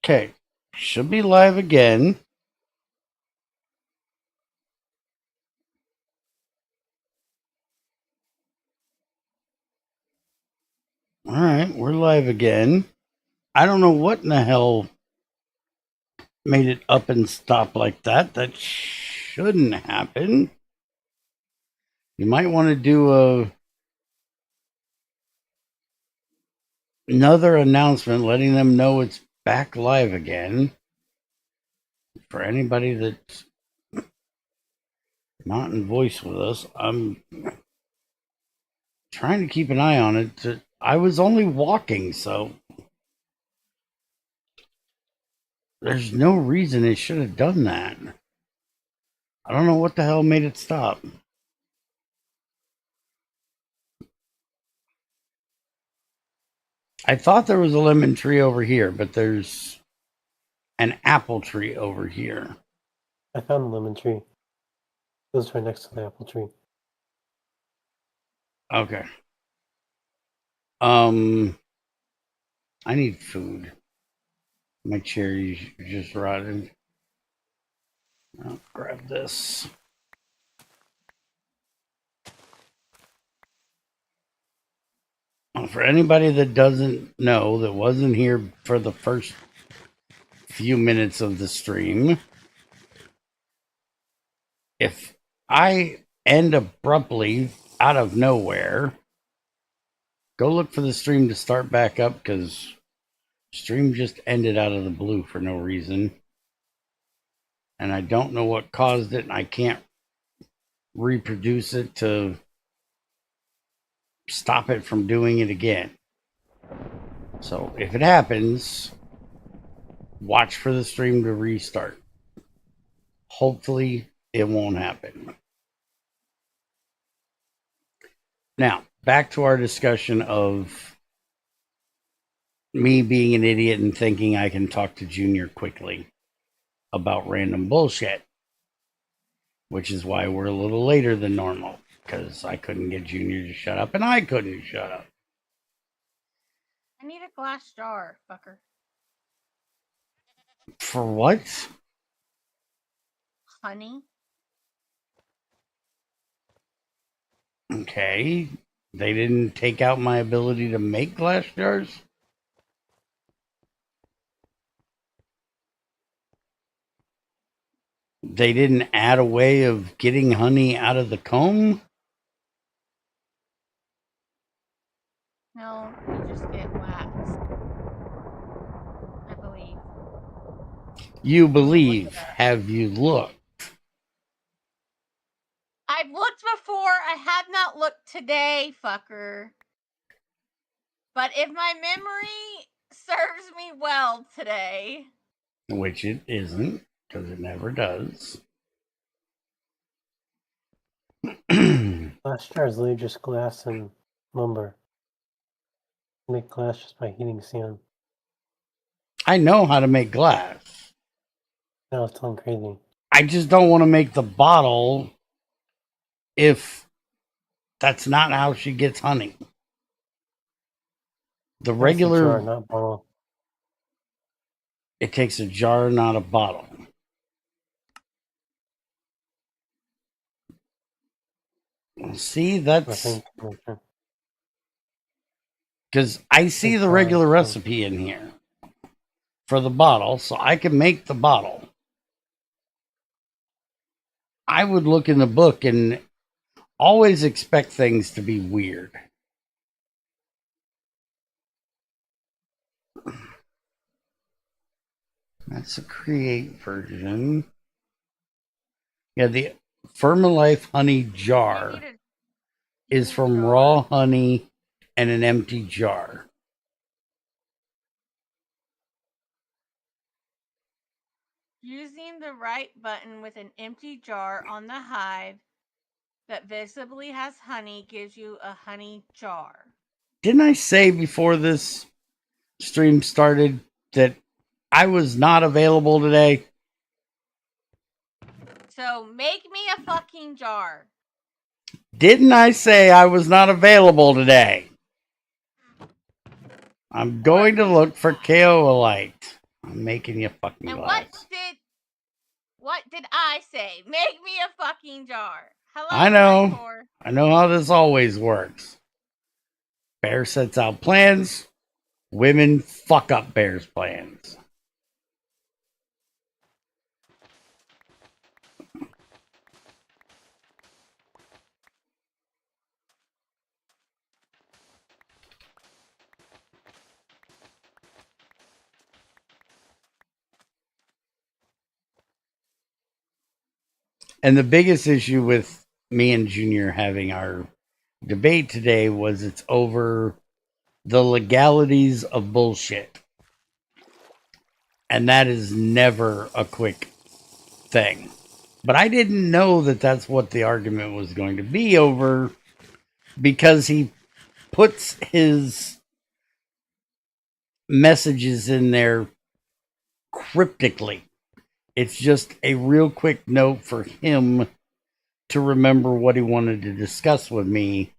Okay. Should be live again. All right, we're live again. I don't know what in the hell made it up and stop like that. That shouldn't happen. You might want to do another announcement letting them know it's back live again. For anybody that's not in voice with us, I'm trying to keep an eye on it. I was only walking, so there's no reason it should have done that. I don't know what the hell made it stop. I thought there was a lemon tree over here, but there's an apple tree over here. I found a lemon tree. It was right next to the apple tree. Okay. I need food. My cherries just rotted. I'll grab this. For anybody that doesn't know, that wasn't here for the first few minutes of the stream, if I end abruptly out of nowhere, go look for the stream to start back up, because stream just ended out of the blue for no reason. And I don't know what caused it, and I can't reproduce it to stop it from doing it again. So if it happens, watch for the stream to restart. Hopefully it won't happen. Now, back to our discussion of me being an idiot and thinking I can talk to Junior quickly about random bullshit, which is why we're a little later than normal, because I couldn't get Junior to shut up and I couldn't shut up. I need a glass jar, fucker. For what? Honey? Okay. They didn't take out my ability to make glass jars? They didn't add a way of getting honey out of the comb? No, you just get wax. I believe. You believe. Have you looked? I've looked before. I have not looked today, fucker. But if my memory serves me well today... Which it isn't, because it never does. Glass jars literally just glass and lumber. Make glass just by heating sand. I know how to make glass. Now it's telling crazy. I just don't want to make the bottle if that's not how she gets honey. The regular... Jar, not bottle. It takes a jar, not a bottle. See, that's... Because I see the regular recipe in here for the bottle, so I can make the bottle. I would look in the book and always expect things to be weird. That's a create version. Yeah, the Firmalife honey jar is from raw honey and an empty jar. Using the right button with an empty jar on the hive that visibly has honey gives you a honey jar. Didn't I say before this stream started that I was not available today? So make me a fucking jar. Didn't I say I was not available today? I'm going to look for Kaolinite. I'm making you fucking And glass. what did I say? Make me a fucking jar. Hello, I know. GregTech. I know how this always works. Bear sets out plans. Women fuck up Bear's plans. And the biggest issue with me and Junior having our debate today was it's over the legalities of bullshit. And that is never a quick thing. But I didn't know that that's what the argument was going to be over, because he puts his messages in there cryptically. It's just a real quick note for him to remember what he wanted to discuss with me.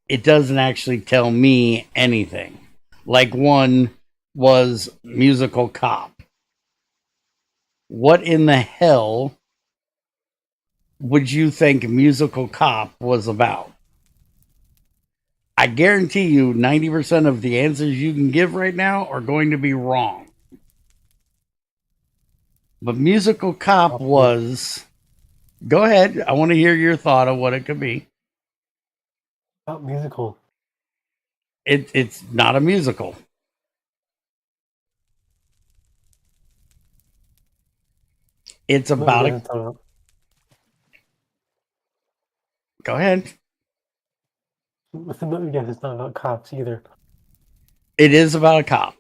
It doesn't actually tell me anything. Like one was musical cop. What in the hell would you think musical cop was about? I guarantee you 90% of the answers you can give right now are going to be wrong. But musical cop was... Go ahead. I want to hear your thought of what it could be. About musical. It's not a musical. It's about a... Go ahead. With the movie, yes, it's not about cops either. It is about a cop.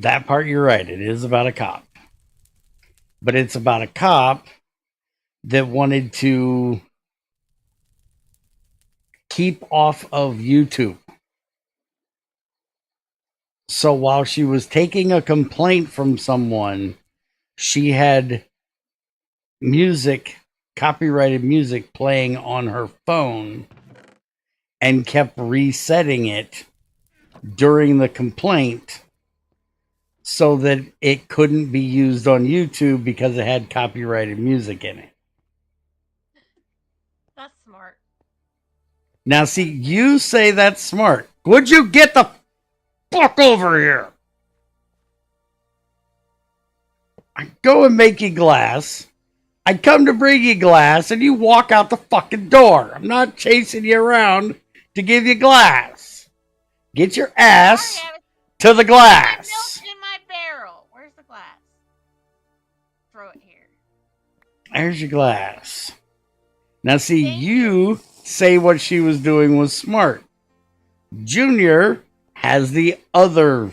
That part, you're right. It is about a cop. But it's about a cop that wanted to keep off of YouTube. So while she was taking a complaint from someone, she had music, copyrighted music, playing on her phone and kept resetting it during the complaint so that it couldn't be used on YouTube because it had copyrighted music in it. That's smart. Now, see, you say that's smart. Would you get the fuck over here? I go and make you glass. I come to bring you glass, and you walk out the fucking door. I'm not chasing you around to give you glass. Get your ass to the glass. Milk in my barrel. Where's the glass? Throw it here. There's your glass. Now, see, you say what she was doing was smart. Junior has the other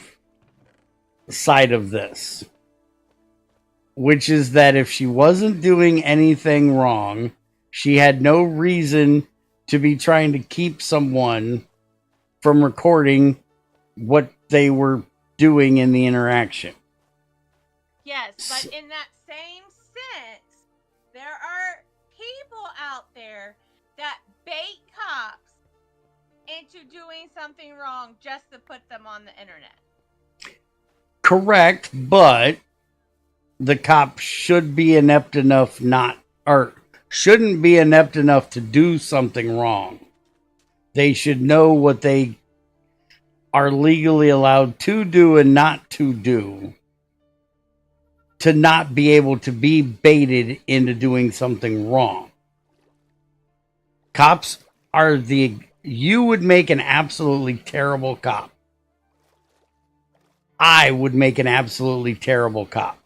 side of this, which is that if she wasn't doing anything wrong, she had no reason to be trying to keep someone from recording what they were doing in the interaction. Yes, but in that same sense, there are people out there that bait cops into doing something wrong just to put them on the internet. Correct, but the cop should be inept enough shouldn't be inept enough to do something wrong. They should know what they are legally allowed to do and not to do, to not be able to be baited into doing something wrong. Cops are you would make an absolutely terrible cop. I would make an absolutely terrible cop.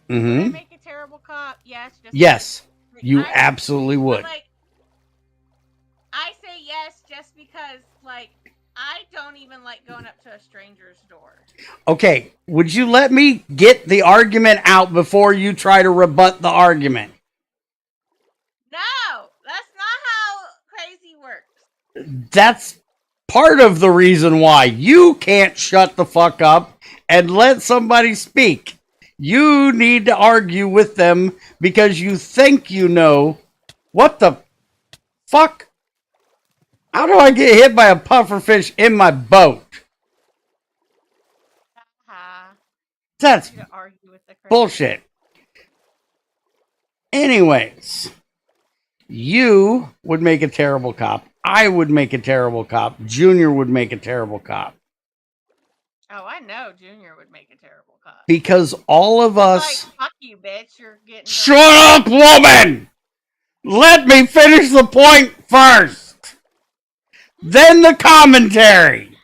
Would I make a terrible cop? Yes, you absolutely would. Like, I say yes just because, like, I don't even like going up to a stranger's door. Okay, would you let me get the argument out before you try to rebut the argument? No, that's not how crazy works. That's part of the reason why you can't shut the fuck up and let somebody speak. You need to argue with them because you think you know. What the fuck? How do I get hit by a pufferfish in my boat? That's You to argue with the crane. bullshit. Anyways, you would make a terrible cop. I would make a terrible cop. Junior would make a terrible cop. Oh, I know Junior would make a terrible cop. Because all of us... Like, fuck you, bitch. You're getting... Shut up, woman! Let me finish the point first. Then the commentary.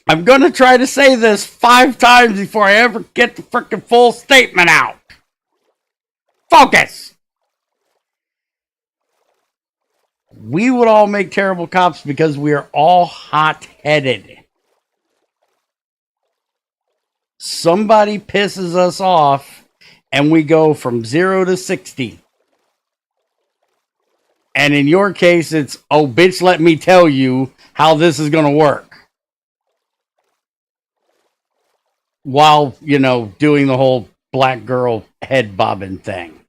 I'm going to try to say this 5 times before I ever get the freaking full statement out. Focus. We would all make terrible cops because we are all hot-headed. Somebody pisses us off and we go from 0 to 60. And in your case, it's, oh, bitch, let me tell you how this is going to work. While, you know, doing the whole black girl head bobbing thing.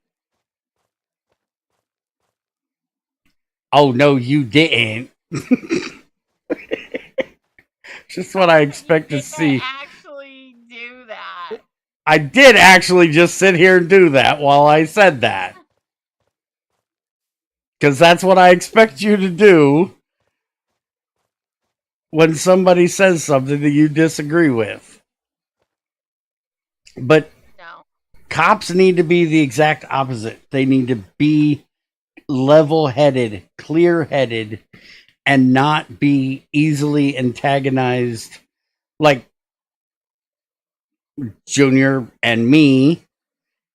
Oh, no, you didn't. Just what I expect to see. Actually do that. I did actually just sit here and do that while I said that. Because that's what I expect you to do when somebody says something that you disagree with. But no. Cops need to be the exact opposite. They need to be level-headed, clear-headed, and not be easily antagonized like Junior and me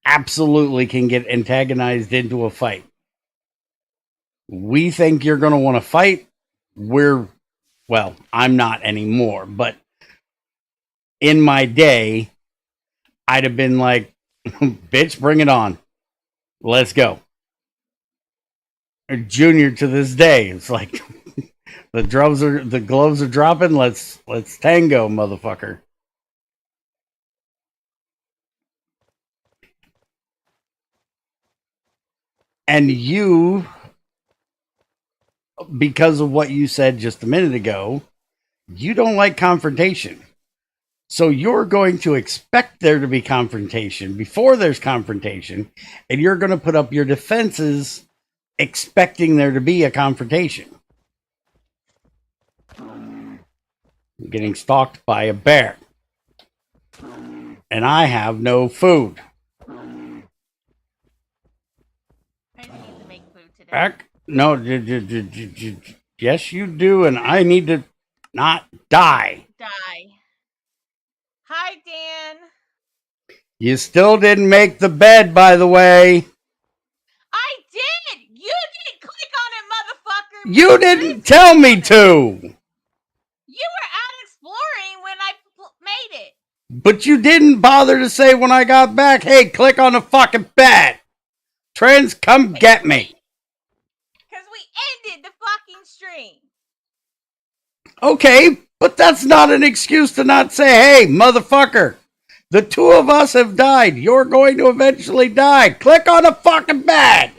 absolutely can get antagonized into a fight. We think you're going to want to fight. Well, I'm not anymore, but in my day, I'd have been like, bitch, bring it on. Let's go. Junior to this day, it's like the gloves are dropping. Let's tango, motherfucker. And you, because of what you said just a minute ago, you don't like confrontation. So you're going to expect there to be confrontation before there's confrontation, and you're going to put up your defenses expecting there to be a confrontation. I'm getting stalked by a bear. And I have no food. I need to make food today. Back? No, yes you do, and I need to not die. Hi, Dan. You still didn't make the bed, by the way. I did! You didn't click on it, motherfucker! You didn't tell me to! You were out exploring when I made it. But you didn't bother to say when I got back, hey, click on the fucking bed. Trends, come get me. Because we ended the fucking stream. Okay, but that's not an excuse to not say, hey, motherfucker, the two of us have died. You're going to eventually die. Click on the fucking bed.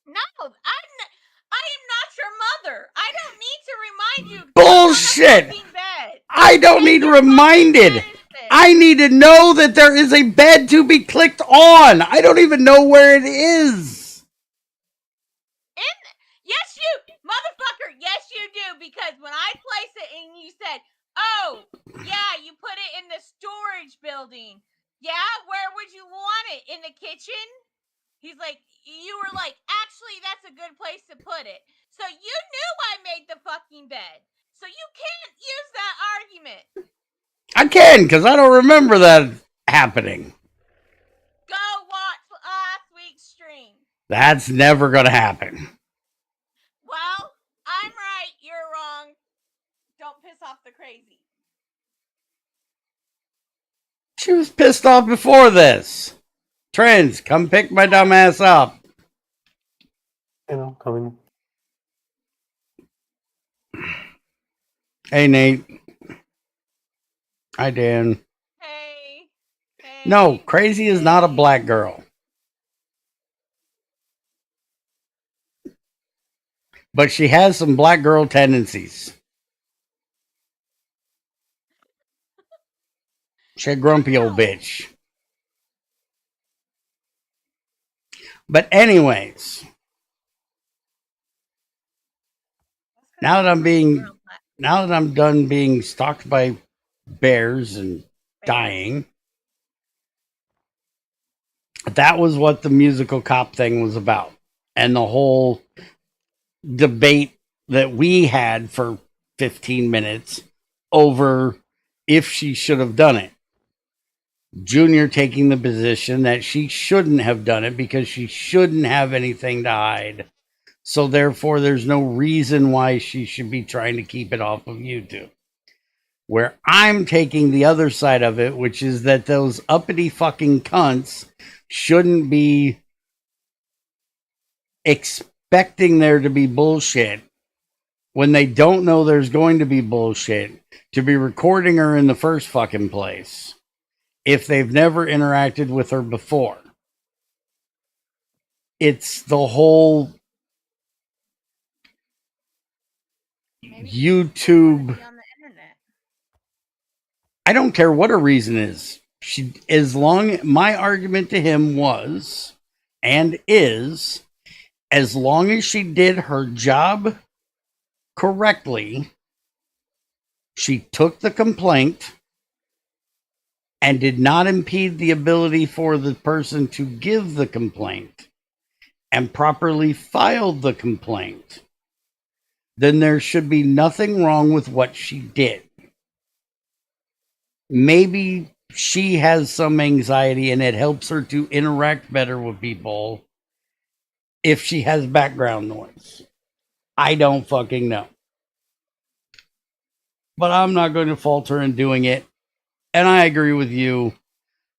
No, I am not your mother. I don't need to remind you. Bullshit. Bed. I don't need reminded. I need to know that there is a bed to be clicked on. I don't even know where it is. Yes, you, motherfucker. Yes, you do. Because when I place it and you said, oh, yeah, you put it in the storage building. Yeah, where would you want it? In the kitchen? He's like, you were like, actually, that's a good place to put it. So you knew I made the fucking bed. So you can't use that argument. I can, because I don't remember that happening. Go watch last week's stream. That's never going to happen. Well, I'm right, you're wrong. Don't piss off the crazy. She was pissed off before this. Trends, come pick my dumb ass up. I know, coming. Hey, Nate. Hi, Dan. Hey. No, crazy is not a black girl. But she has some black girl tendencies. She's a grumpy old bitch. But anyways, now that I'm done being stalked by bears and dying, that was what the musical cop thing was about. And the whole debate that we had for 15 minutes over if she should have done it. Junior taking the position that she shouldn't have done it because she shouldn't have anything to hide. So therefore, there's no reason why she should be trying to keep it off of YouTube. Where I'm taking the other side of it, which is that those uppity fucking cunts shouldn't be expecting there to be bullshit when they don't know there's going to be bullshit to be recording her in the first fucking place if they've never interacted with her before. It's the whole YouTube. I don't care what her reason is. My argument to him was and is, as long as she did her job correctly, she took the complaint and did not impede the ability for the person to give the complaint and properly filed the complaint, then there should be nothing wrong with what she did. Maybe she has some anxiety and it helps her to interact better with people if she has background noise. I don't fucking know. But I'm not going to fault her in doing it. And I agree with you.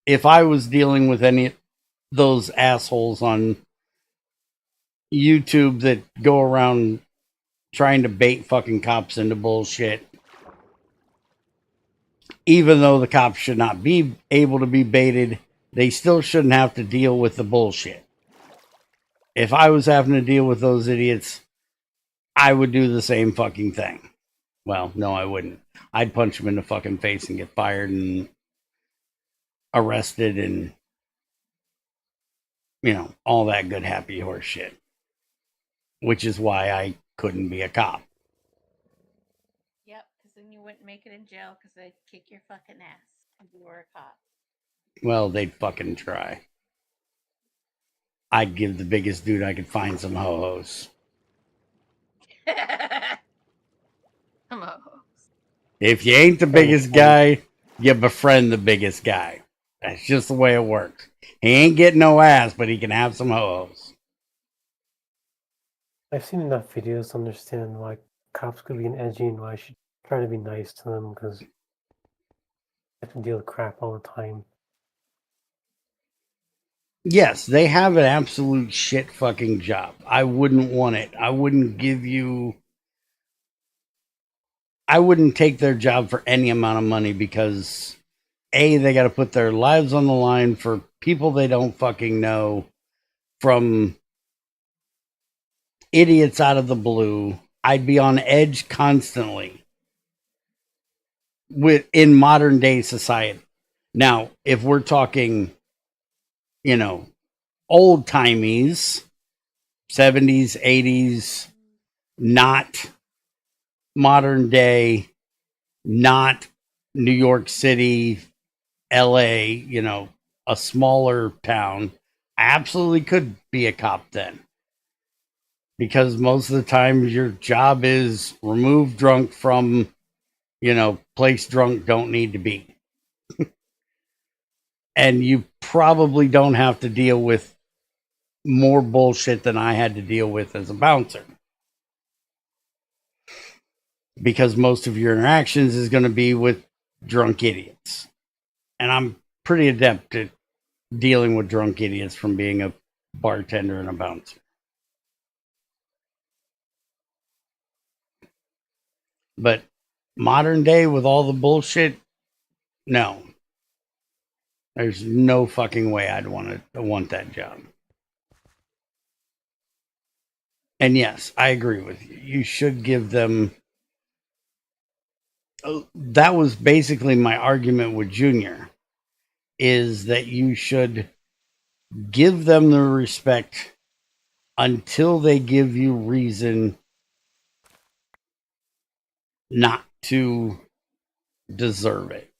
If I was dealing with any of those assholes on YouTube that go around trying to bait fucking cops into bullshit, even though the cops should not be able to be baited, they still shouldn't have to deal with the bullshit. If I was having to deal with those idiots, I would do the same fucking thing. Well, no, I wouldn't. I'd punch them in the fucking face and get fired and arrested and, you know, all that good happy horse shit. Which is why I couldn't be a cop. Yep, because then you wouldn't make it in jail because they'd kick your fucking ass if you were a cop. Well, they'd fucking try. I'd give the biggest dude I could find some ho-hos. If you ain't the biggest guy, you befriend the biggest guy. That's just the way it works. He ain't getting no ass, but he can have some ho-hos. I've seen enough videos to understand why cops could be edgy and why I should try to be nice to them because they have to deal with crap all the time. Yes, they have an absolute shit fucking job. I wouldn't want it. I wouldn't take their job for any amount of money because A, they got to put their lives on the line for people they don't fucking know, from idiots out of the blue. I'd be on edge constantly in modern day society. Now, if we're talking, you know, old timies, 70s, 80s, not modern day, not New York City, LA, you know, a smaller town, I absolutely could be a cop then. Because most of the time your job is remove drunk from, you know, place drunk don't need to be. And you probably don't have to deal with more bullshit than I had to deal with as a bouncer. Because most of your interactions is going to be with drunk idiots. And I'm pretty adept at dealing with drunk idiots from being a bartender and a bouncer. But modern day with all the bullshit, no. There's no fucking way I'd want that job. And yes, I agree with you. You should give them. That was basically my argument with Junior, is that you should give them the respect until they give you reason not to deserve it.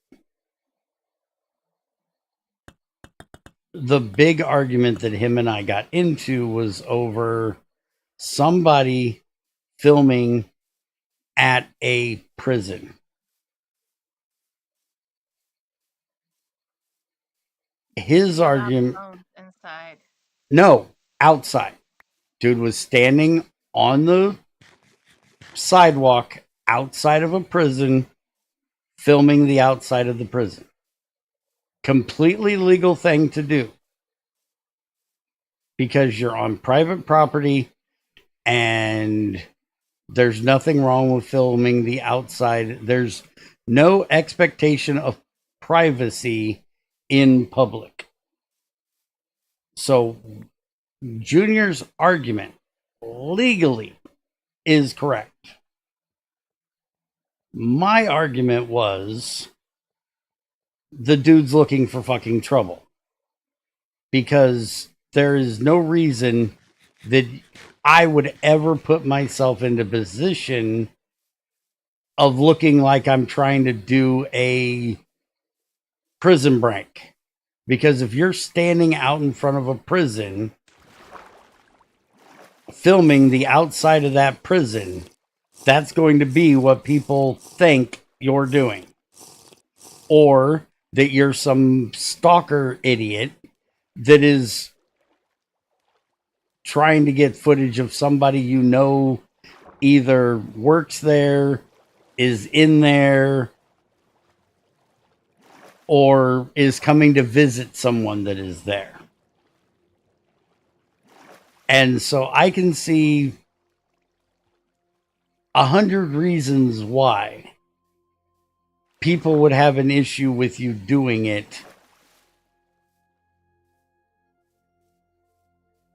The big argument that him and I got into was over somebody filming at a prison. His argument, inside. no, outside. Dude was standing on the sidewalk outside of a prison, filming the outside of the prison. Completely legal thing to do because you're on private property and there's nothing wrong with filming the outside. There's no expectation of privacy in public. So Junior's argument legally is correct. My argument was the dude's looking for fucking trouble because there is no reason that I would ever put myself into position of looking like I'm trying to do a prison break. Because if you're standing out in front of a prison filming the outside of that prison, that's going to be what people think you're doing. Or that you're some stalker idiot that is trying to get footage of somebody you know either works there, is in there, or is coming to visit someone that is there. And so I can see 100 reasons why people would have an issue with you doing it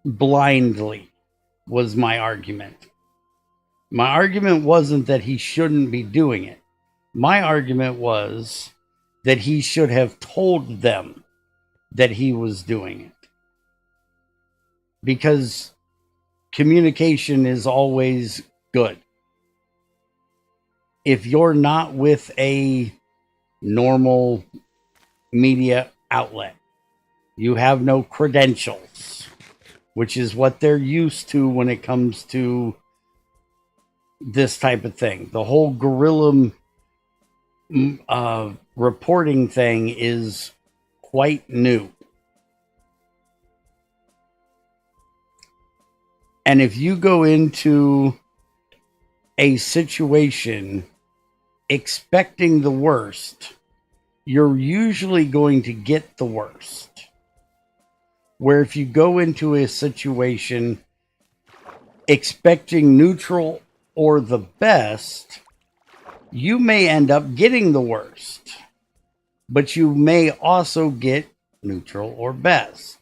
blindly, was my argument. My argument wasn't that he shouldn't be doing it. My argument was that he should have told them that he was doing it. Because communication is always good. If you're not with a normal media outlet, you have no credentials, which is what they're used to when it comes to this type of thing. The whole guerrilla reporting thing is quite new. And if you go into a situation expecting the worst, you're usually going to get the worst. Where if you go into a situation expecting neutral or the best, you may end up getting the worst. But you may also get neutral or best.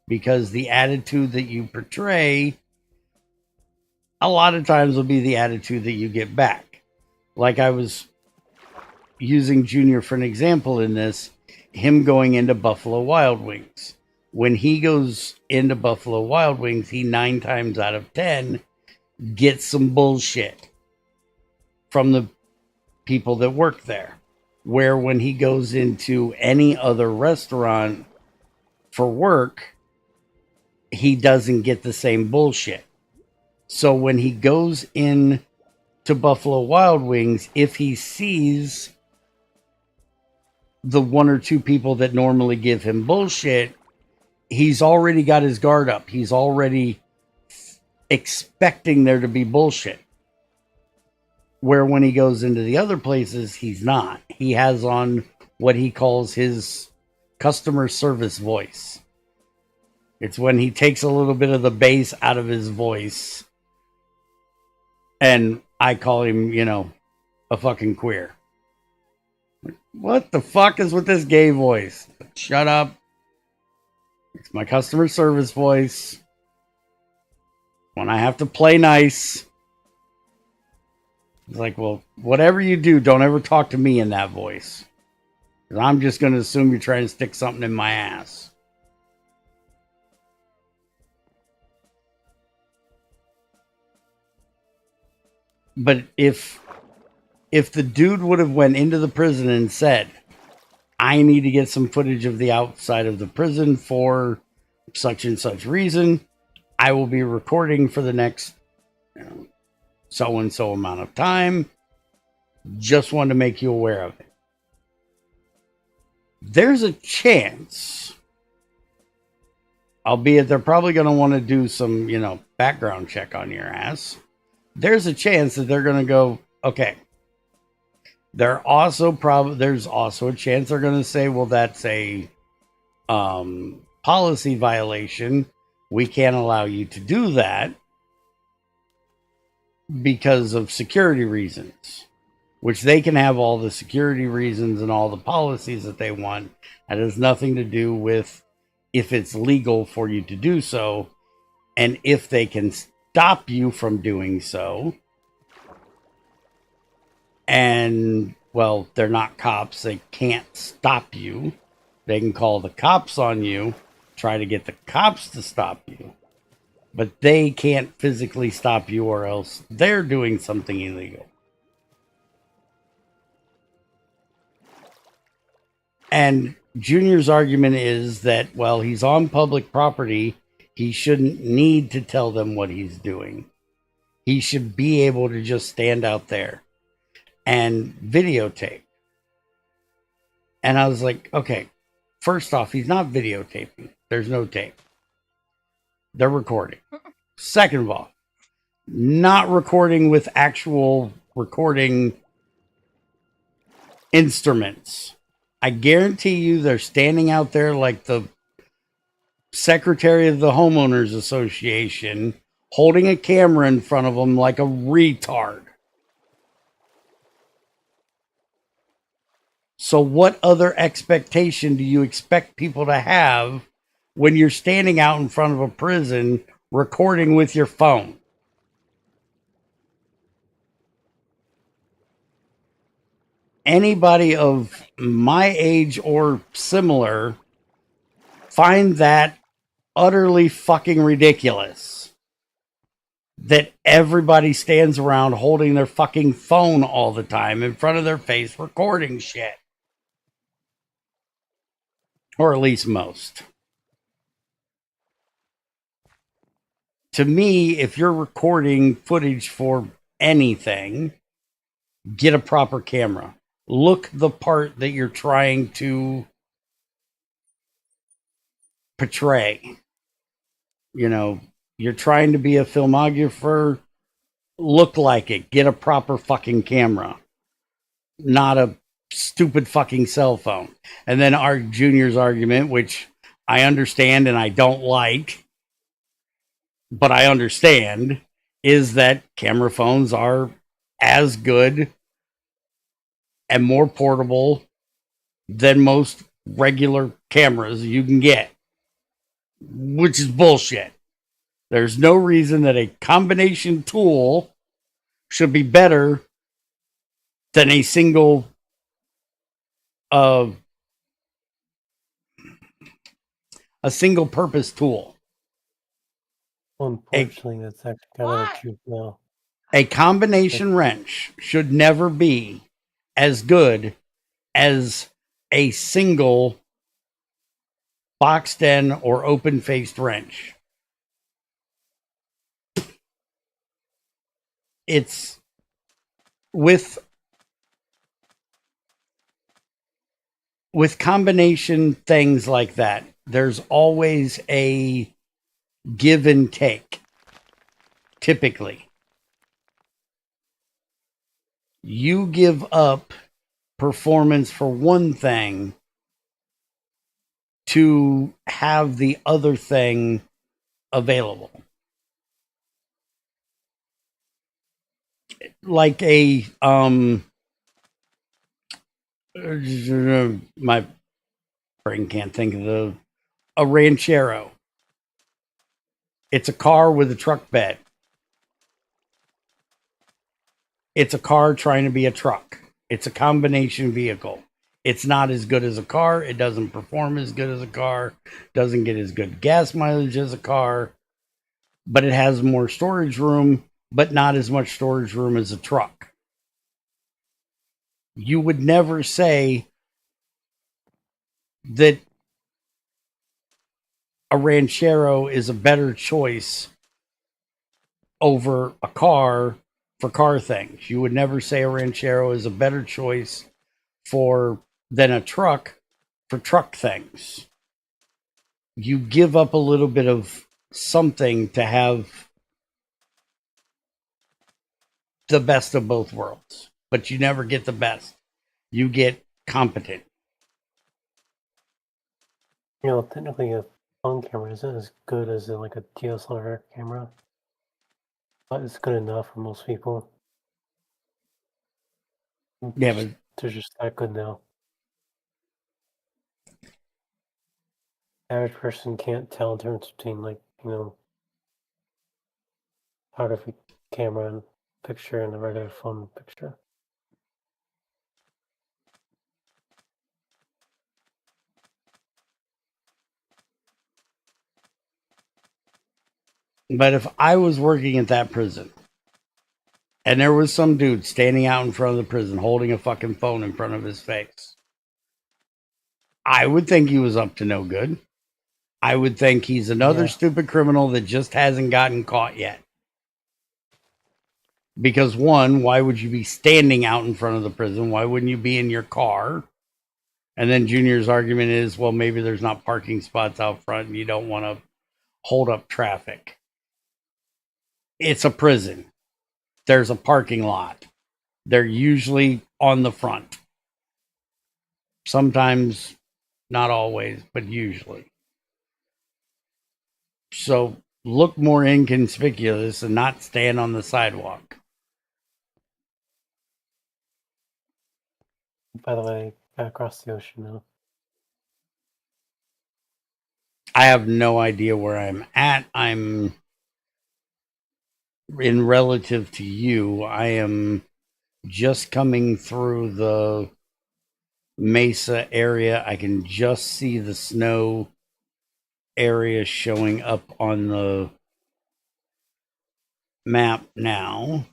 Because the attitude that you portray a lot of times will be the attitude that you get back. Like I was using Junior for an example in this, him going into Buffalo Wild Wings. When he goes into Buffalo Wild Wings, he 9 times out of 10 gets some bullshit from the people that work there. Where when he goes into any other restaurant for work, he doesn't get the same bullshit. So when he goes in to Buffalo Wild Wings, if he sees the 1 or 2 people that normally give him bullshit, he's already got his guard up. He's already expecting there to be bullshit. Where when he goes into the other places, he's not. He has on what he calls his customer service voice. It's when he takes a little bit of the bass out of his voice. And I call him, a fucking queer. What the fuck is with this gay voice? Shut up. It's my customer service voice. when I have to play nice, it's like, well, whatever you do, don't ever talk to me in that voice. 'Cause I'm just going to assume you're trying to stick something in my ass. But if the dude would have went into the prison and said, I need to get some footage of the outside of the prison for such and such reason, I will be recording for the next so and so amount of time. Just wanted to make you aware of it. There's a chance, albeit they're probably going to want to do some, background check on your ass. There's a chance that they're going to go, okay. There's also a chance they're going to say, well, that's a policy violation. We can't allow you to do that because of security reasons, which they can have all the security reasons and all the policies that they want. That has nothing to do with if it's legal for you to do so and if they can stop you from doing so. And, well, they're not cops. They can't stop you. They can call the cops on you, try to get the cops to stop you. But they can't physically stop you, or else they're doing something illegal. And Junior's argument is that, well, he's on public property. He shouldn't need to tell them what he's doing. He should be able to just stand out there and videotape. And I was like, okay, first off, he's not videotaping. There's no tape. They're recording. Second of all, not recording with actual recording instruments. I guarantee you they're standing out there like the secretary of the homeowners association, holding a camera in front of them like a retard. So what other expectation do you expect people to have when you're standing out in front of a prison recording with your phone? Anybody of my age or similar find that utterly fucking ridiculous. That everybody stands around holding their fucking phone all the time in front of their face recording shit. Or at least most. To me, if you're recording footage for anything, get a proper camera. Look the part that you're trying to portray. You're trying to be a filmographer. Look like it. Get a proper fucking camera. Not a stupid fucking cell phone. And then our Junior's argument, which I understand and I don't like, but I understand, is that camera phones are as good and more portable than most regular cameras you can get, which is bullshit. There's no reason that a combination tool should be better than a single purpose tool. Unfortunately, that's actually kind of the truth now. A combination wrench should never be as good as a single boxed in or open faced wrench. It's with combination things like that, there's always a give and take. Typically, you give up performance for one thing to have the other thing available. Like a my brain can't think of a ranchero. It's a car with a truck bed. It's a car trying to be a truck. It's a combination vehicle. It's not as good as a car. It doesn't perform as good as a car. Doesn't get as good gas mileage as a car. But it has more storage room, but not as much storage room as a truck. You would never say that a Ranchero is a better choice over a car for car things. You would never say a Ranchero is a better choice than a truck for truck things. You give up a little bit of something to have the best of both worlds, but you never get the best. You get competent. You know, technically a phone camera isn't as good as like a DSLR camera, but it's good enough for most people. Yeah, but They're just that good now. Average person can't tell the difference between, like, you know, photography camera and picture and a regular phone picture. if I was working at that prison and there was some dude standing out in front of the prison holding a fucking phone in front of his face, I would think he was up to no good. I would think he's another stupid criminal that just hasn't gotten caught yet. Because one, why would you be standing out in front of the prison? Why wouldn't you be in your car? And then Junior's argument is, well, maybe there's not parking spots out front and you don't want to hold up traffic. It's a prison. There's a parking lot. They're usually on the front. Sometimes, not always, but usually. So look more inconspicuous and not stand on the sidewalk. By the way, got across the ocean now. I have no idea where I'm at. I'm in relative to you. I am just coming through the Mesa area. I can just see the snow area showing up on the map now.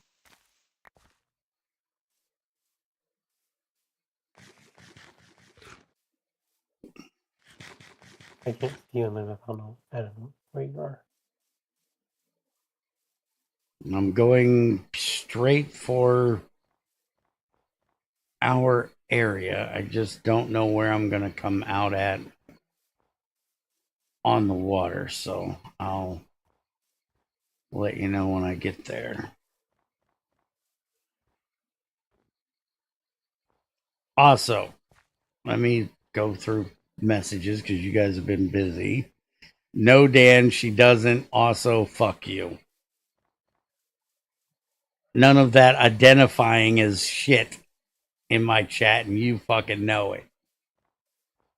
I can't see you on the map. I don't know where you are. I'm going straight for our area. I just don't know where I'm going to come out at on the water, so I'll let you know when I get there. Also, let me go through messages because you guys have been busy. No, Dan, she doesn't. Also, fuck you. None of that identifying as shit in my chat, and you fucking know it.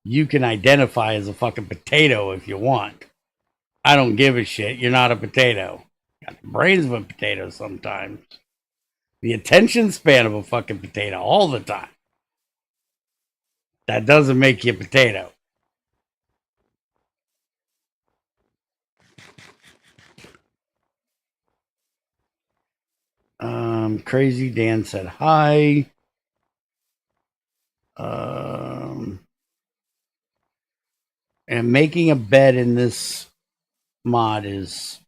You can identify as a fucking potato if you want. I don't give a shit. You're not a potato. Got the brains of a potato sometimes. The attention span of a fucking potato all the time. That doesn't make you a potato. Crazy Dan said hi. And making a bed in this mod is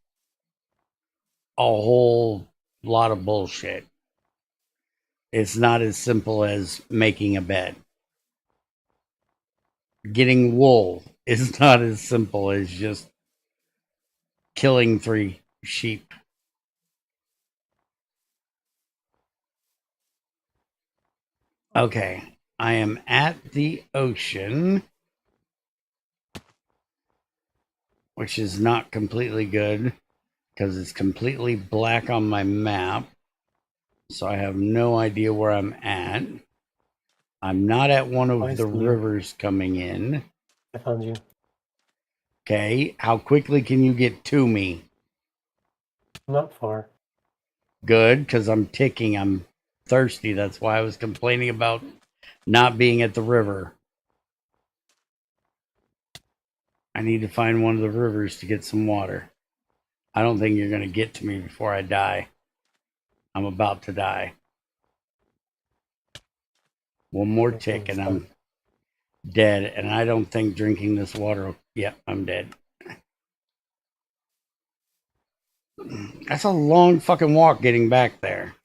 a whole lot of bullshit. It's not as simple as making a bed. Getting wool is not as simple as just killing 3 sheep. Okay, I am at the ocean, which is not completely good because it's completely black on my map. So I have no idea where I'm at. I'm not at one of the rivers coming in. I found you. Okay, how quickly can you get to me? Not far. Good, because I'm ticking. I'm thirsty. That's why I was complaining about not being at the river. I need to find one of the rivers to get some water. I don't think you're going to get to me before I die. I'm about to die. One more tick and I'm dead. And I don't think drinking this water... Yeah, I'm dead. That's a long fucking walk getting back there.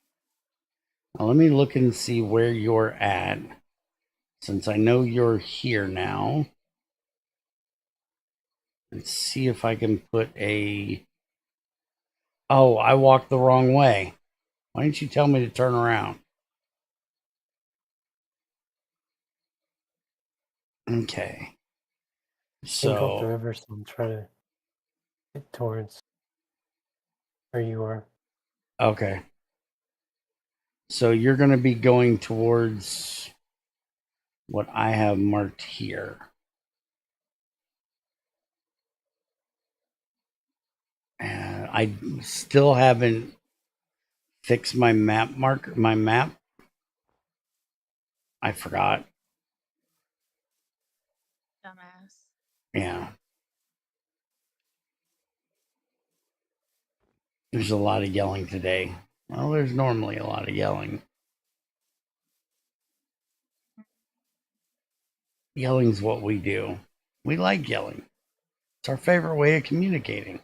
Now, let me look and see where you're at. Since I know you're here now. Let's see if I can put a... Oh, I walked the wrong way. Why didn't you tell me to turn around? Okay. Can go up the So, river, so I'm trying to get towards where you are. okay. So you're going to be going towards what I have marked here. And I still haven't fixed my map marker, my map. I forgot. Dumbass. Yeah. There's a lot of yelling today. Well, there's normally a lot of yelling. Yelling's what we do. We like yelling. It's our favorite way of communicating.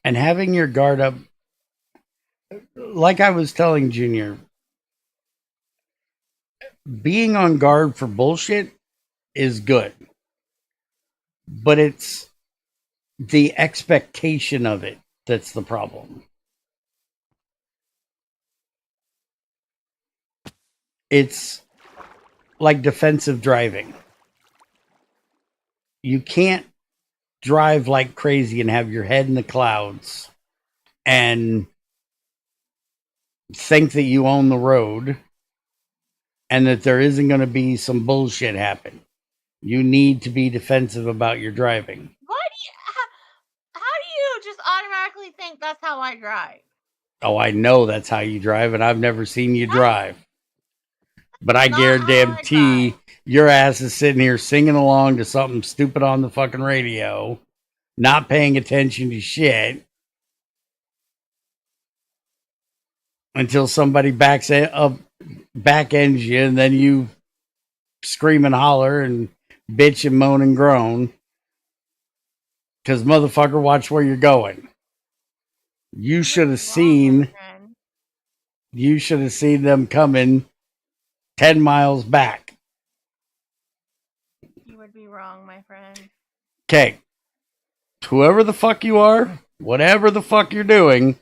And having your guard up, like I was telling Junior, being on guard for bullshit is good. But it's the expectation of it that's the problem. It's like defensive driving. You can't drive like crazy and have your head in the clouds and think that you own the road and that there isn't going to be some bullshit happen. You need to be defensive about your driving. What do you, how do you just automatically think that's how I drive? Oh, I know that's how you drive, and I've never seen you drive. But I Not how I guarantee drive. your ass is sitting here singing along to something stupid on the fucking radio, not paying attention to shit until somebody backs up, back ends you, and then you scream and holler and bitch and moan and groan. Because, motherfucker, watch where you're going. You should have seen them coming 10 miles back. You would be wrong, my friend. Okay. Whoever the fuck you are, whatever the fuck you're doing,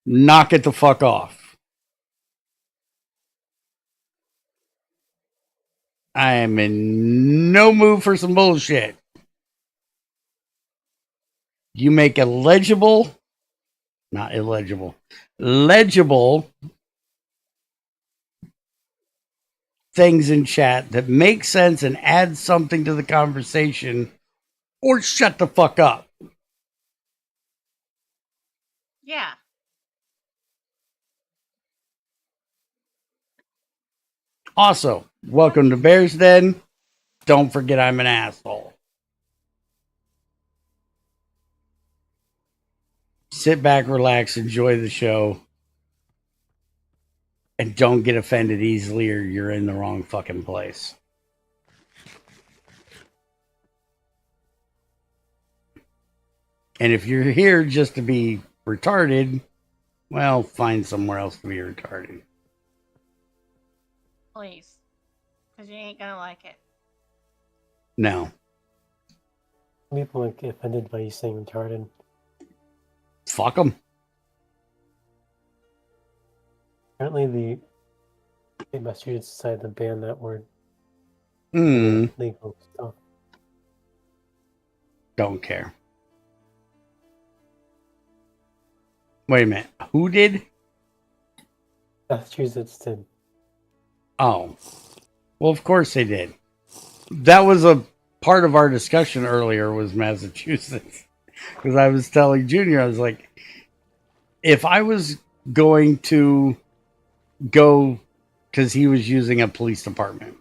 knock it the fuck off. I am in no mood for some bullshit. You make legible things in chat that make sense and add something to the conversation, or shut the fuck up. Yeah. Also, welcome to Bear's Den. Don't forget I'm an asshole. Sit back, relax, enjoy the show. And don't get offended easily or you're in the wrong fucking place. And if you're here just to be retarded, well, find somewhere else to be retarded. Please. Because you ain't gonna like it. No. People like get offended by you saying retarded. Fuck them. Apparently, the state Massachusetts decided to ban that word. Hmm. Legal stuff. Don't care. Wait a minute. Who did? Massachusetts did. Oh. Well, of course they did. That was a part of our discussion earlier was Massachusetts. Because I was telling Junior, I was like, if I was going to go, because he was using a police department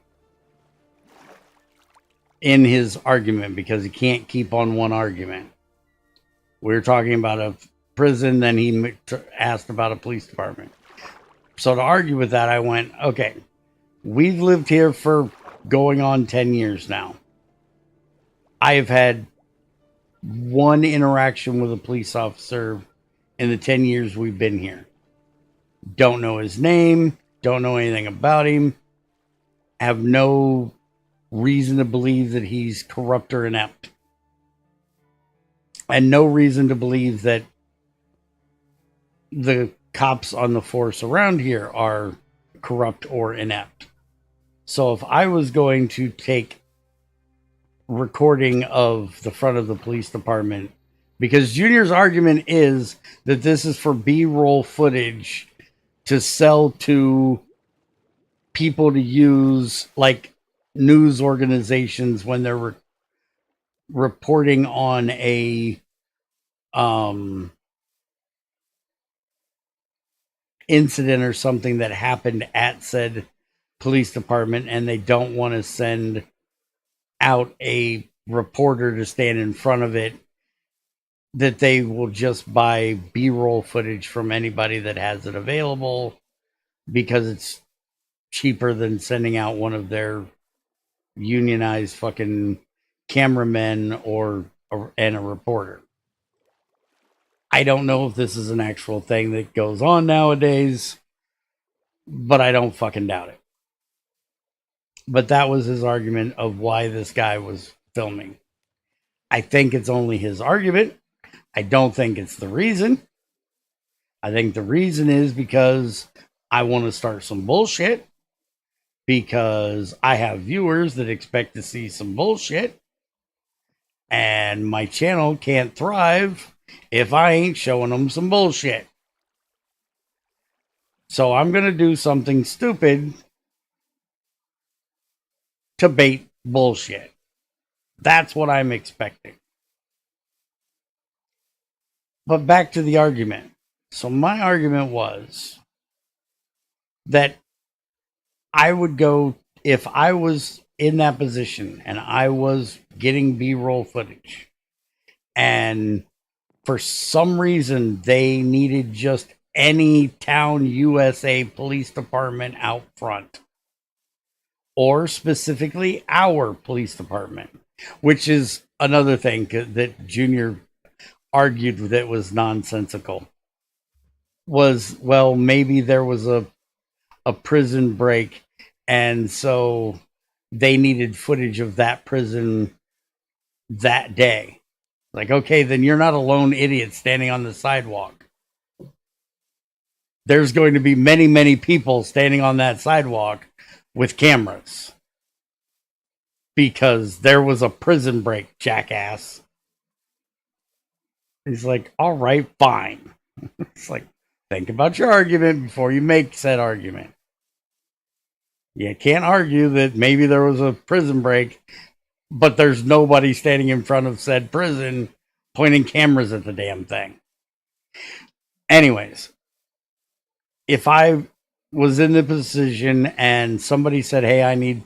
in his argument, because he can't keep on one argument. We were talking about a prison, then he asked about a police department. So to argue with that, I went, okay, we've lived here for going on 10 years now. I have had one interaction with a police officer in the 10 years we've been here. Don't know his name, don't know anything about him, have no reason to believe that he's corrupt or inept, and no reason to believe that the cops on the force around here are corrupt or inept. So if I was going to take recording of the front of the police department, because Junior's argument is that this is for B-roll footage to sell to people to use, like news organizations when they're reporting on a incident or something that happened at said police department, and they don't want to send out a reporter to stand in front of it, that they will just buy B-roll footage from anybody that has it available because it's cheaper than sending out one of their unionized fucking cameramen and a reporter. I don't know if this is an actual thing that goes on nowadays, but I don't fucking doubt it. But that was his argument of why this guy was filming. I think it's only his argument. I don't think it's the reason. I think the reason is because I want to start some bullshit, because I have viewers that expect to see some bullshit, and my channel can't thrive if I ain't showing them some bullshit. So I'm going to do something stupid to bait bullshit. That's what I'm expecting. But back to the argument. So my argument was that I would go, if I was in that position and I was getting B-roll footage, and for some reason they needed just any town USA police department out front, or specifically our police department, which is another thing that Junior argued that was nonsensical, was, well, maybe there was a prison break, and so they needed footage of that prison that day. Like, okay, then you're not a lone idiot standing on the sidewalk. There's going to be many, many people standing on that sidewalk with cameras, because there was a prison break, jackass. He's like, all right, fine. It's like, think about your argument before you make said argument. You can't argue that maybe there was a prison break, but there's nobody standing in front of said prison pointing cameras at the damn thing. Anyways, if I was in the position and somebody said, hey, I need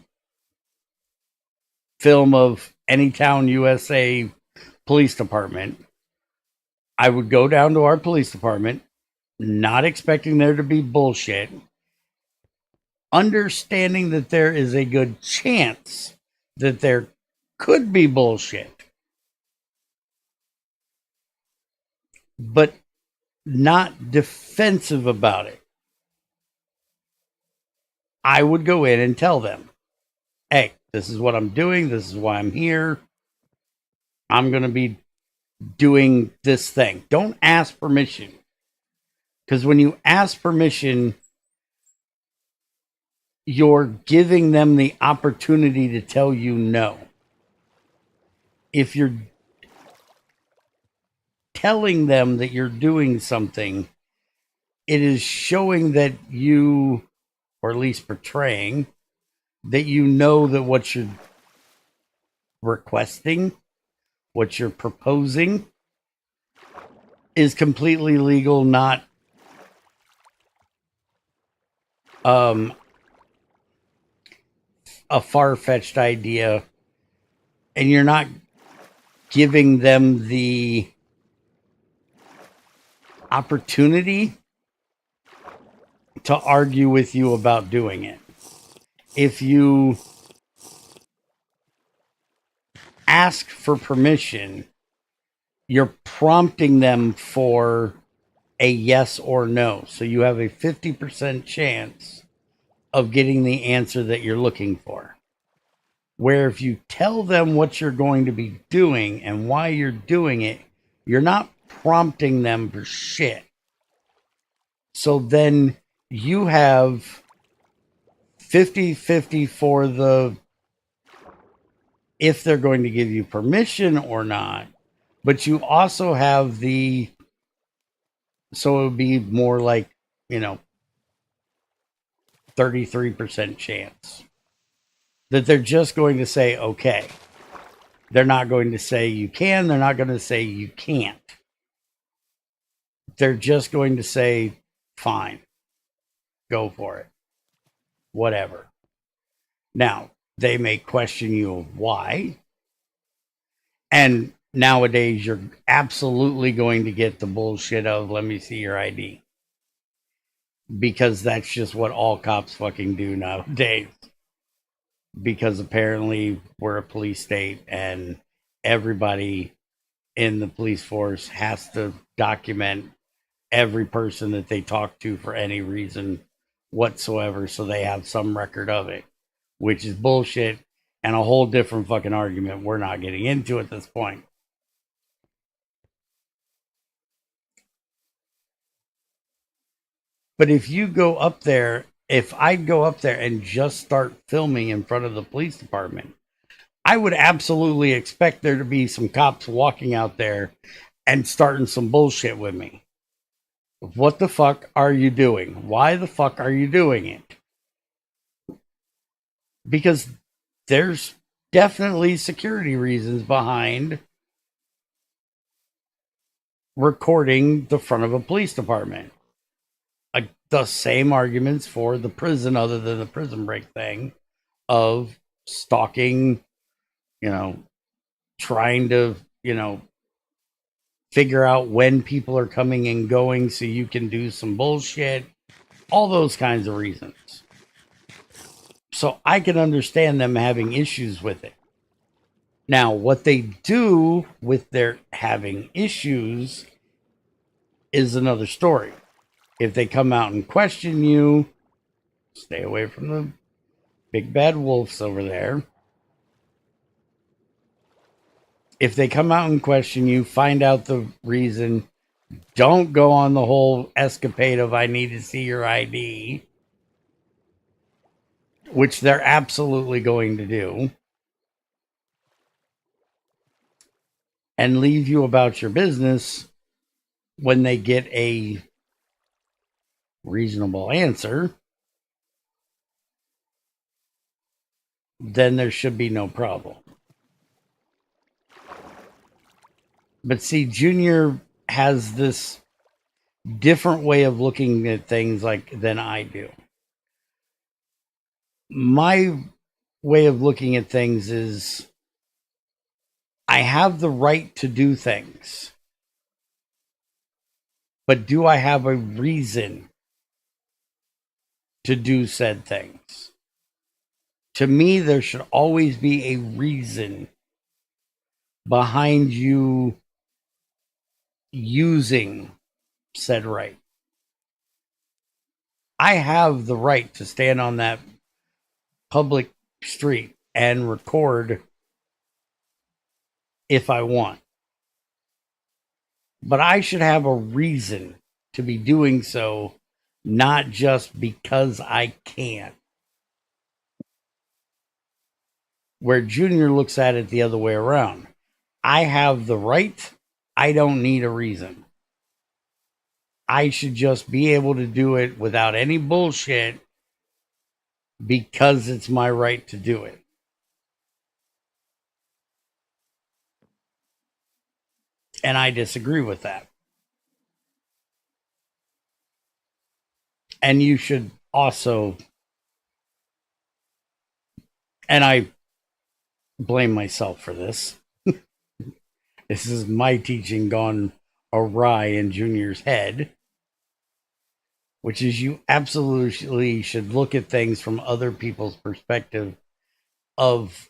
film of any town USA police department, I would go down to our police department, not expecting there to be bullshit, understanding that there is a good chance that there could be bullshit, but not defensive about it. I would go in and tell them, hey, this is what I'm doing. This is why I'm here. I'm going to be doing this thing. Don't ask permission. Because when you ask permission, you're giving them the opportunity to tell you no. If you're telling them that you're doing something, it is showing that you, or at least portraying, that you know that what you're requesting, what you're proposing, is completely legal, not a far-fetched idea, and you're not giving them the opportunity to argue with you about doing it. If you ask for permission, you're prompting them for a yes or no. So you have a 50% chance of getting the answer that you're looking for. Where if you tell them what you're going to be doing and why you're doing it, you're not prompting them for shit. So then you have 50-50 for the if they're going to give you permission or not, but you also have the, so it would be more like, 33% chance that they're just going to say okay. They're not going to say you can, they're not going to say you can't. They're just going to say fine, go for it, whatever. Now, they may question you of why. And nowadays, you're absolutely going to get the bullshit of, let me see your ID. Because that's just what all cops fucking do nowadays. Because apparently, we're a police state and everybody in the police force has to document every person that they talk to for any reason whatsoever, so they have some record of it, which is bullshit and a whole different fucking argument we're not getting into at this point. But if you go up there, if I go up there and just start filming in front of the police department, I would absolutely expect there to be some cops walking out there and starting some bullshit with me. What the fuck are you doing? Why the fuck are you doing it? Because there's definitely security reasons behind recording the front of a police department. The same arguments for the prison, other than the prison break thing, of stalking, trying to, figure out when people are coming and going so you can do some bullshit, all those kinds of reasons. So I can understand them having issues with it. Now, what they do with their having issues is another story. If they come out and question you, stay away from the big bad wolves over there. If they come out and question you, find out the reason. Don't go on the whole escapade of I need to see your ID, which they're absolutely going to do, and leave you about your business. When they get a reasonable answer, then there should be no problem. But see, Junior has this different way of looking at things than I do. My way of looking at things is I have the right to do things. But do I have a reason to do said things? To me, there should always be a reason behind you using said right. I have the right to stand on that public street and record if I want. But I should have a reason to be doing so, not just because I can. Where Junior looks at it the other way around. I have the right I don't need a reason. I should just be able to do it without any bullshit because it's my right to do it. And I disagree with that. And you should also, and I blame myself for this. This is my teaching gone awry in Junior's head, which is you absolutely should look at things from other people's perspective of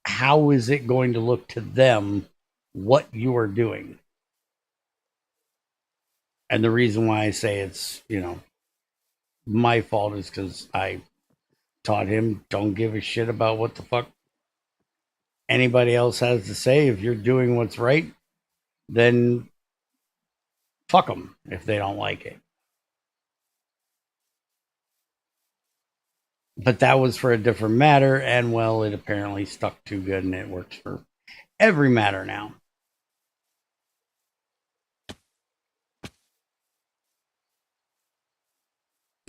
how is it going to look to them what you are doing. And the reason why I say it's, my fault is because I taught him don't give a shit about what the fuck anybody else has to say. If you're doing what's right, then fuck them if they don't like it. But that was for a different matter, and well, it apparently stuck too good, and it works for every matter now.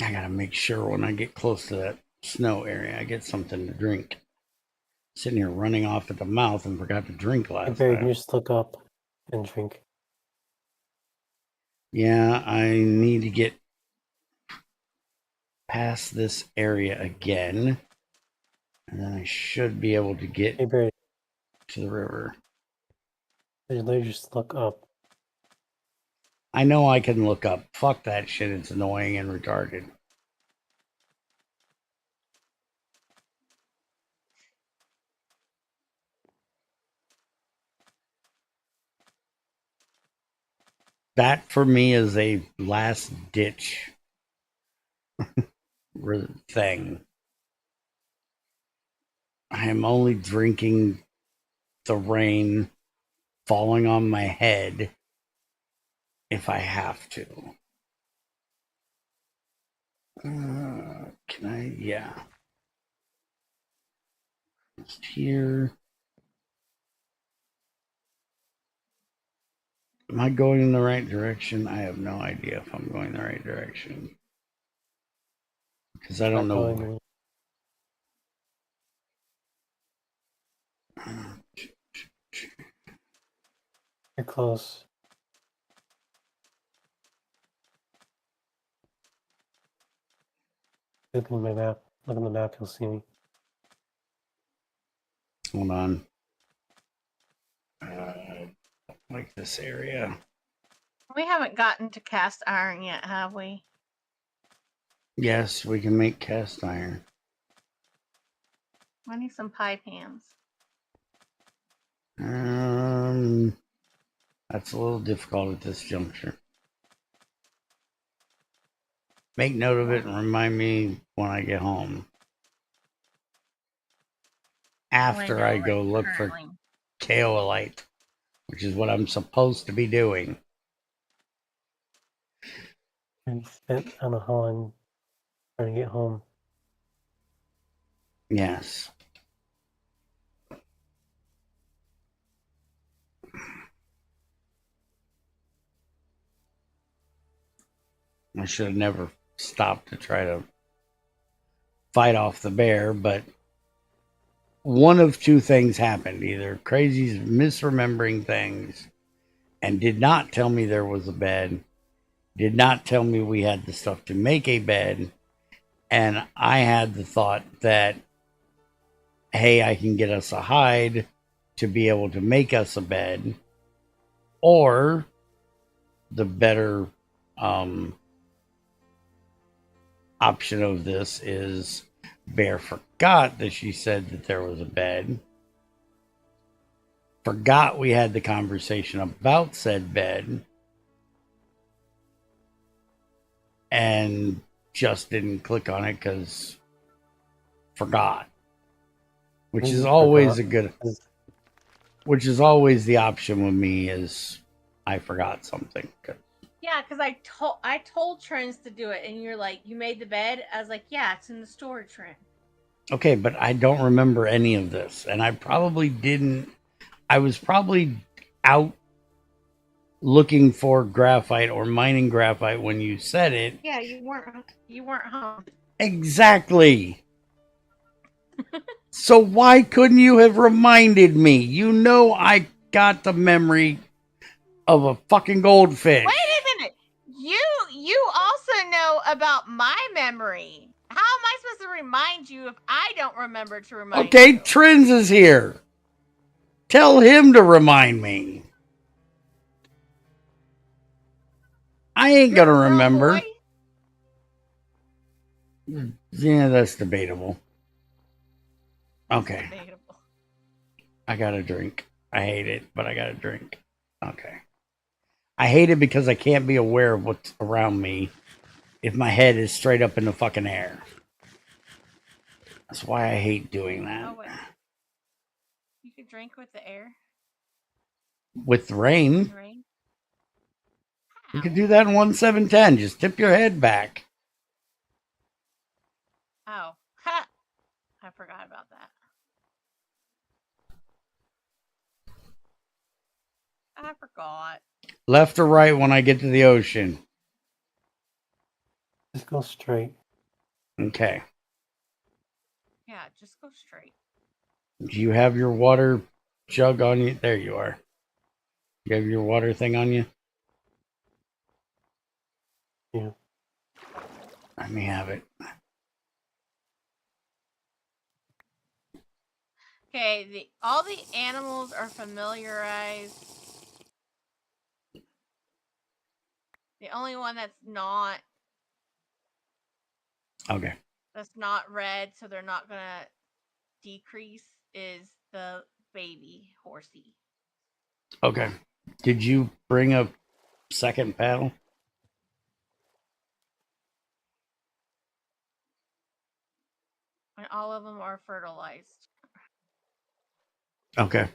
I gotta make sure when I get close to that snow area, I get something to drink. Sitting here running off at the mouth and forgot to drink last Barry, time. you just look up and drink. Yeah, I need to get past this area again, and then I should be able to get Hey, Barry, to the river. literally just look up. I know I can look up. Fuck that shit. It's annoying and retarded. That for me is a last ditch thing. I am only drinking the rain falling on my head if I have to. Can I? Yeah. Just here. Am I going in the right direction? I have no idea if I'm going the right direction. Because I don't know. You're close. Look at my map. Look at the map, you'll see me. Hold on. Like this area. We haven't gotten to cast iron yet, have we? Yes, we can make cast iron. I need some pie pans. That's a little difficult at this juncture. Make note of it and remind me when I get home. After I go look for Kaolinite, which is what I'm supposed to be doing. I don't know how I'm trying to get home. Yes. I should have never stopped to try to fight off the bear, but one of two things happened. Either Crazy's misremembering things and did not tell me there was a bed, did not tell me we had the stuff to make a bed, and I had the thought that, hey, I can get us a hide to be able to make us a bed, or the better option of this is Bear forgot that she said that there was a bed, forgot we had the conversation about said bed, and just didn't click on it because forgot. Which is always a good, which is always the option with me is I forgot something. Yeah, because I told Trends to do it, and you're like, you made the bed. I was like, yeah, it's in the storage room. Okay, but I don't remember any of this, and I probably didn't. I was probably out looking for graphite or mining graphite when you said it. Yeah, you weren't home. Exactly. So why couldn't you have reminded me? You know I got the memory of a fucking goldfish. Wait a minute. You also know about my memory. How am I supposed to remind you if I don't remember to remind Okay, you? Trins is here. Tell him to remind me. I ain't You're gonna a girl remember. boy? Yeah, that's debatable. Okay, Debatable. I got a drink. I hate it, but I got a drink. Okay. I hate it because I can't be aware of what's around me if my head is straight up in the fucking air. That's why I hate doing that. Oh wait. You could drink with the air. With the rain, Rain. you could do that in 1-7-10. Just tip your head back. Oh. Ha! I forgot about that. I forgot. Left or right when I get to the ocean? Just go straight. Okay. Yeah, just go straight. Do you have your water jug on you? There you are. You have your water thing on you? Yeah. Let me have it. Okay, all the animals are familiarized. The only one that's not Okay. red, so they're not gonna decrease, is the baby horsey. Okay. Did you bring a second paddle? And all of them are fertilized. Okay.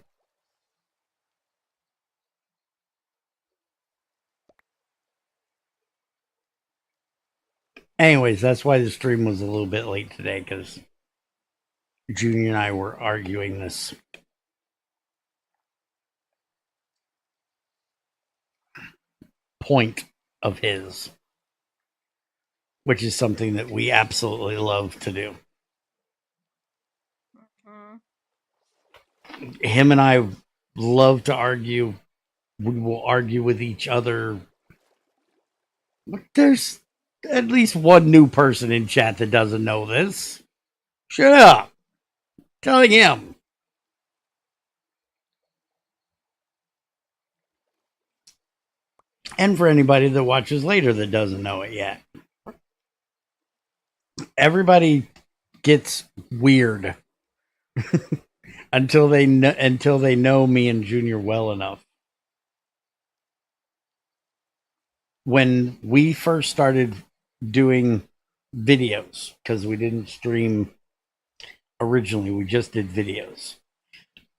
Anyways, that's why the stream was a little bit late today, because Junior and I were arguing this point of his, which is something that we absolutely love to do. Mm-hmm. Him and I love to argue. We will argue with each other. There's at least one new person in chat that doesn't know this. Shut up. Telling him. And for anybody that watches later that doesn't know it yet. Everybody gets weird until they know me and Junior well enough. When we first started doing videos, because we didn't stream originally, we just did videos.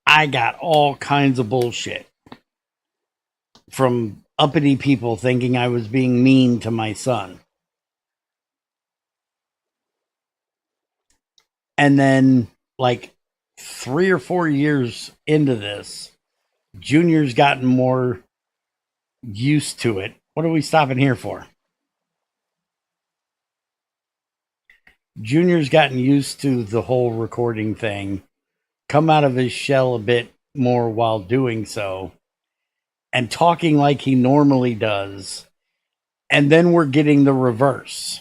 I got all kinds of bullshit from uppity people thinking I was being mean to my son. And then, like 3 or 4 years into this, Junior's gotten more used to it. What are we stopping here for? Junior's gotten used to the whole recording thing, come out of his shell a bit more while doing so, and talking like he normally does. And then we're getting the reverse.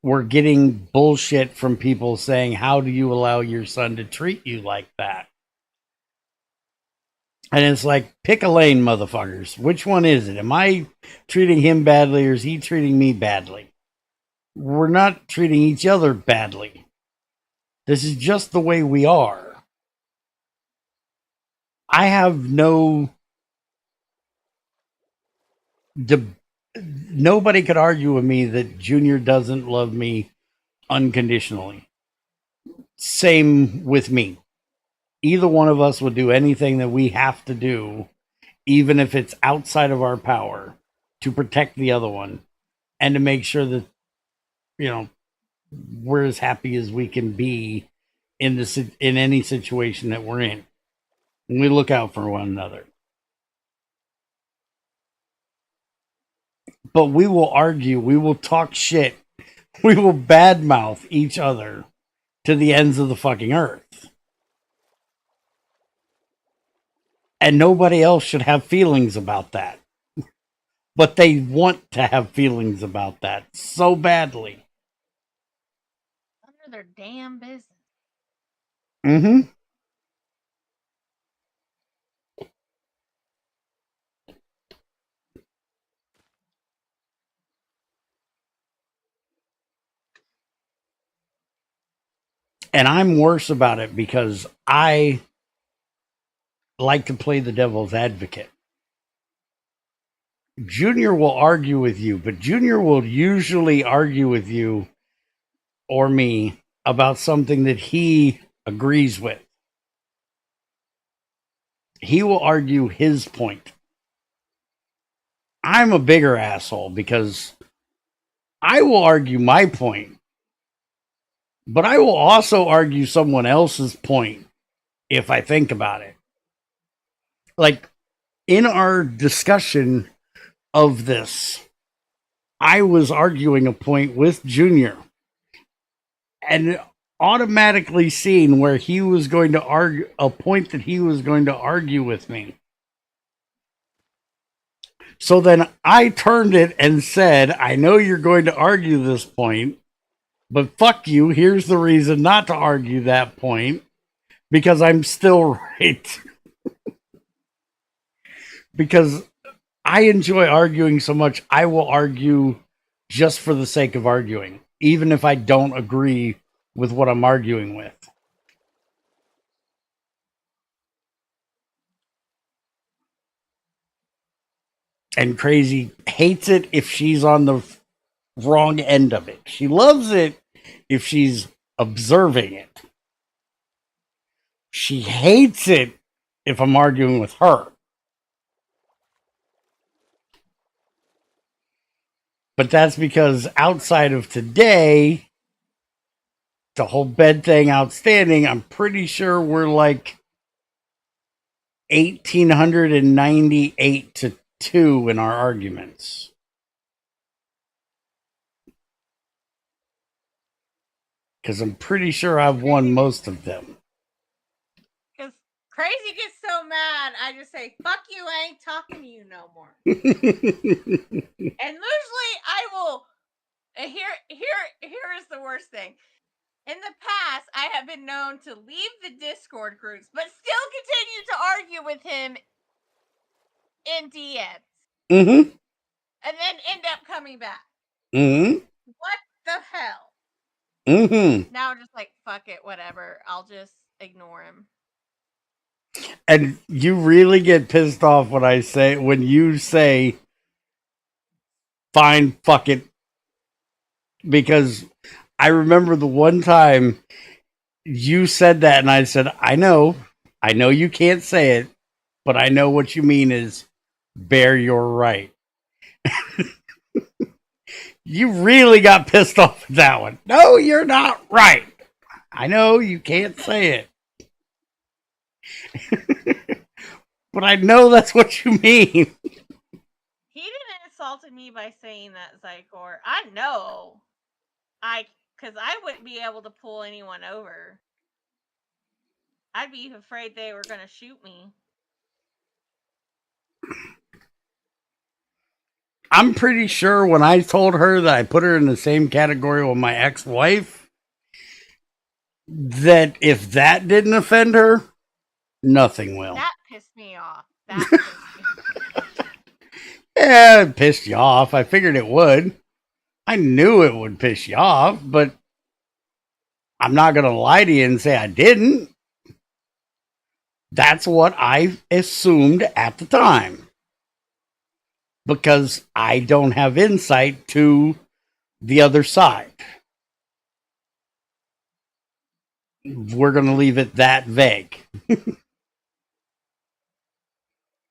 We're getting bullshit from people saying, how do you allow your son to treat you like that? And it's like, pick a lane, motherfuckers. Which one is it? Am I treating him badly or is he treating me badly? We're not treating each other badly. This is just the way we are. I have nobody could argue with me that Junior doesn't love me unconditionally. Same with me. Either one of us will do anything that we have to do, even if it's outside of our power, to protect the other one and to make sure that, we're as happy as we can be in any situation that we're in. And we look out for one another. but we will argue, we will talk shit, we will badmouth each other to the ends of the fucking earth. And nobody else should have feelings about that. But they want to have feelings about that so badly. None of their damn business. Mm-hmm. And I'm worse about it because I like to play the devil's advocate. Junior will argue with you, but Junior will usually argue with you or me about something that he agrees with. He will argue his point. I'm a bigger asshole because I will argue my point, but I will also argue someone else's point if I think about it. Like in our discussion of this, I was arguing a point with Junior and automatically seeing where he was going to argue a point that he was going to argue with me. So then I turned it and said, I know you're going to argue this point, but fuck you. Here's the reason not to argue that point because I'm still right. Because I enjoy arguing so much, I will argue just for the sake of arguing, even if I don't agree with what I'm arguing with. And Crazy hates it if she's on the wrong end of it. She loves it if she's observing it. She hates it if I'm arguing with her. But that's because outside of today, the whole bed thing outstanding, I'm pretty sure we're like 1,898 to 2 in our arguments. Because I'm pretty sure I've won most of them. Because Crazy gets so mad, I just say, fuck you, I ain't talking to you no more. And usually I will, here is the worst thing. In the past, I have been known to leave the Discord groups, but still continue to argue with him in DMs. Mm-hmm. And then end up coming back. Mm-hmm. What the hell? Mm-hmm. Now I'm just like, fuck it, whatever. I'll just ignore him. And you really get pissed off when you say, fine, fuck it. Because I remember the one time you said that and I said, I know you can't say it, but I know what you mean is Bear, you're right. You really got pissed off at that one. No, you're not right. I know you can't say it. But I know that's what you mean. He didn't insult me by saying that, Zycor. I know. Because I wouldn't be able to pull anyone over. I'd be afraid they were going to shoot me. I'm pretty sure when I told her that I put her in the same category with my ex-wife, that if that didn't offend her, nothing will. That pissed me off. That pissed me off. Yeah, it pissed you off. I figured it would. I knew it would piss you off, but I'm not going to lie to you and say I didn't. That's what I assumed at the time. Because I don't have insight to the other side. We're going to leave it that vague.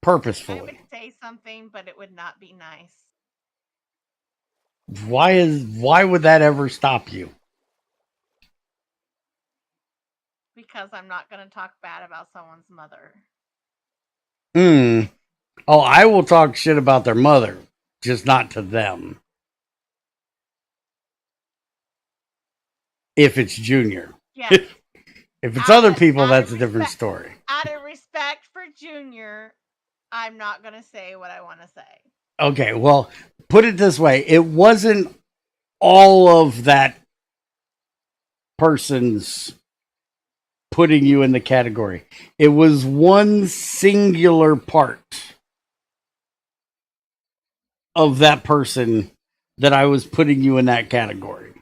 Purposefully. I would say something, but it would not be nice. Why would that ever stop you? Because I'm not going to talk bad about someone's mother. Oh, I will talk shit about their mother. just not to them. If it's Junior. Yeah. If it's other people, out of that's a different respect- story. Out of respect for Junior, I'm not going to say what I want to say. Okay, well, put it this way. It wasn't all of that person's putting you in the category. It was one singular part of that person that I was putting you in that category.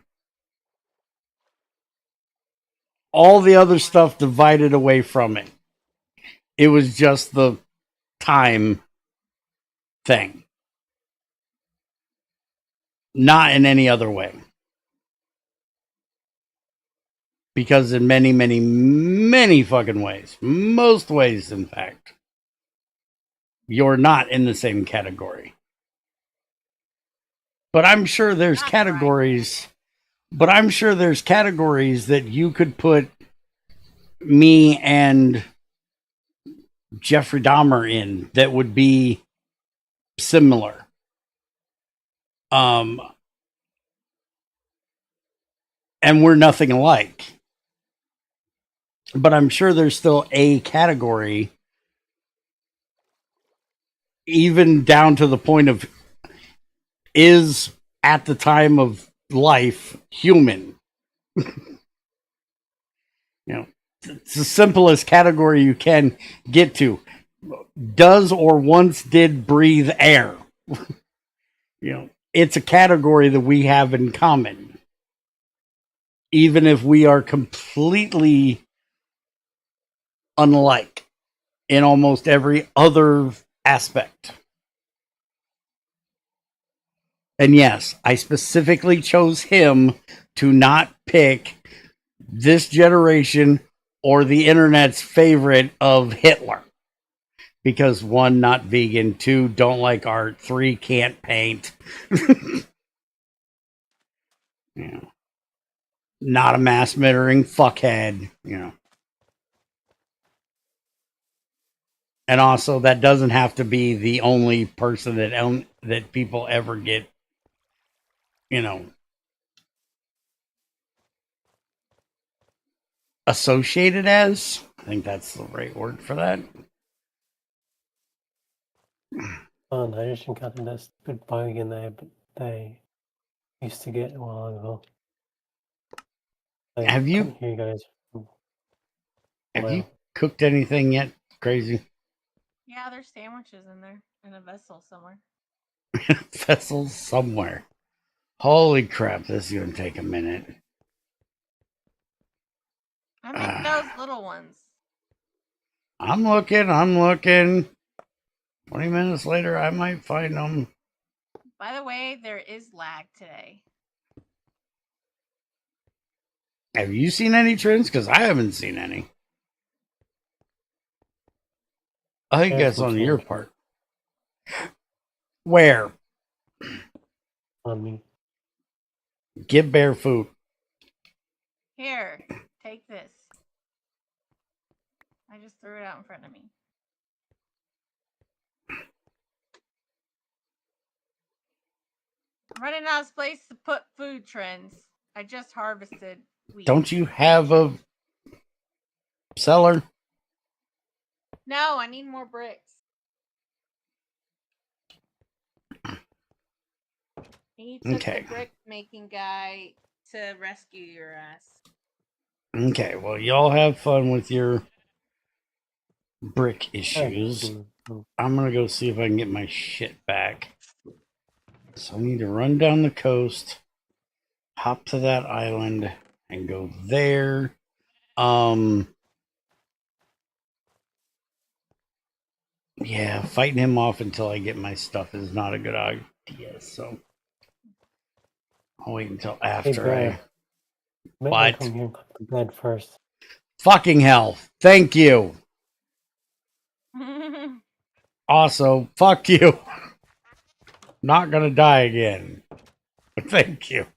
All the other stuff divided away from it. It was just the time thing. Not in any other way. Because in many, many, many fucking ways, most ways, in fact, you're not in the same category. But I'm sure there's That's categories. But I'm sure there's categories that you could put me and Jeffrey Dahmer in that would be similar. And we're nothing alike. But I'm sure there's still a category, even down to the point of is at the time of life human. It's the simplest category you can get to. Does or once did breathe air. It's a category that we have in common. Even if we are completely unlike in almost every other aspect. And yes, I specifically chose him to not pick this generation or the internet's favorite of Hitler. Because one, not vegan, two, don't like art, three, can't paint. Not a mass murdering fuckhead, And also, that doesn't have to be the only person that people ever get, associated as. I think that's the right word for that. Oh, I just encountered that stupid bug in there, but they used to get a while ago. Have you? Couldn't hear you guys. Have you cooked anything yet? Crazy. Yeah, there's sandwiches in there in a vessel somewhere. Vessels somewhere. Holy crap, this is going to take a minute. I make those little ones. I'm looking. 20 minutes later, I might find them. By the way, there is lag today. Have you seen any trends? Because I haven't seen any. I think that's on your part. Where? On me. Give Bear food. Here, take this. I just threw it out in front of me. I'm running out of place to put food trends. I just harvested wheat. Don't you have a cellar? No, I need more bricks. He took the brick making guy to rescue your ass. Okay, well, y'all have fun with your brick issues. I'm going to go see if I can get my shit back. So I need to run down the coast, hop to that island, and go there. Yeah, fighting him off until I get my stuff is not a good idea, so I'll wait until after What? Come here and put the bed first. Fucking hell. Thank you. Also, fuck you. Not gonna die again. But thank you.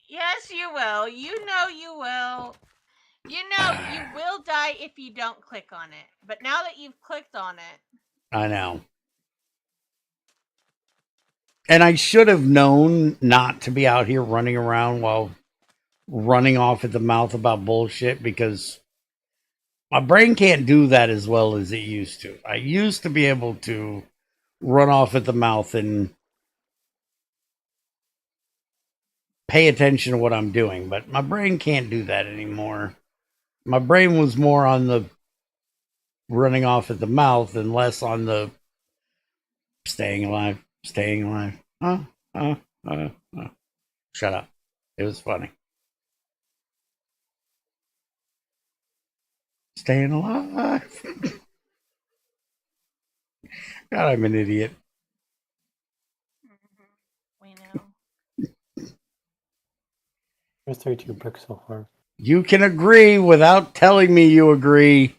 Yes, you will. You know you will. You know you will die if you don't click on it. But now that you've clicked on it. I know. And I should have known not to be out here running around while running off at the mouth about bullshit, because my brain can't do that as well as it used to. I used to be able to run off at the mouth and pay attention to what I'm doing, but my brain can't do that anymore. My brain was more on the running off at the mouth and less on the staying alive, staying alive. Uh. Shut up. It was funny. Staying alive. God, I'm an idiot. We know. There's 32 bricks so far. You can agree without telling me you agree.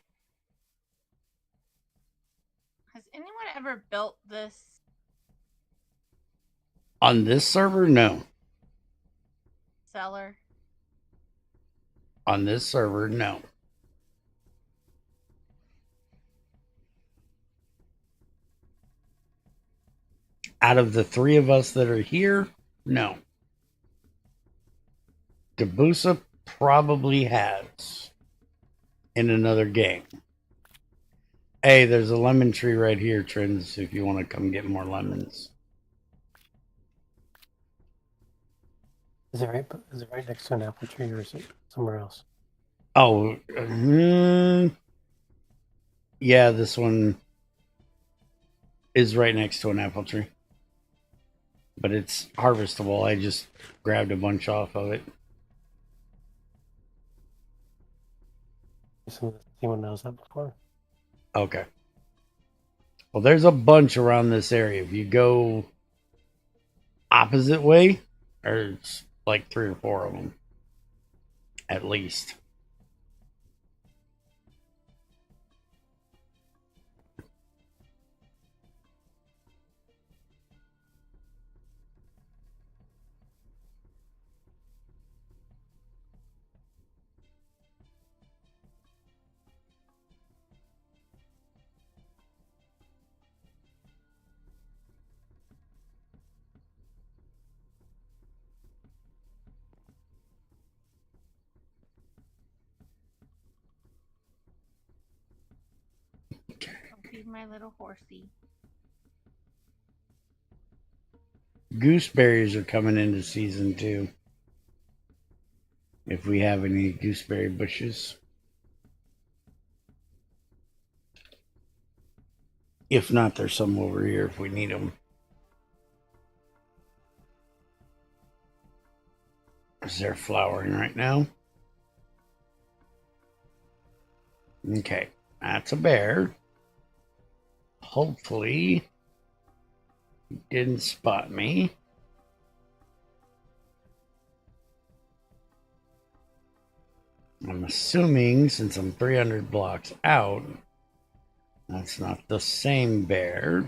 Has anyone ever built this? On this server, no. Cellar? On this server, no. Out of the three of us that are here, no. Debusa probably has in another game. Hey, there's a lemon tree right here, Trins, if you want to come get more lemons. Is it right next to an apple tree, or is it somewhere else? Oh, yeah, this one is right next to an apple tree. But it's harvestable. I just grabbed a bunch off of it. Anyone knows that before? Okay. Well, there's a bunch around this area. If you go opposite way, there's like 3 or 4 of them. At least. I'll feed my little horsey. Gooseberries are coming into season 2. If we have any gooseberry bushes. If not, there's some over here if we need them. Because they're flowering right now. Okay, that's a bear. Hopefully, he didn't spot me. I'm assuming, since I'm 300 blocks out, that's not the same bear.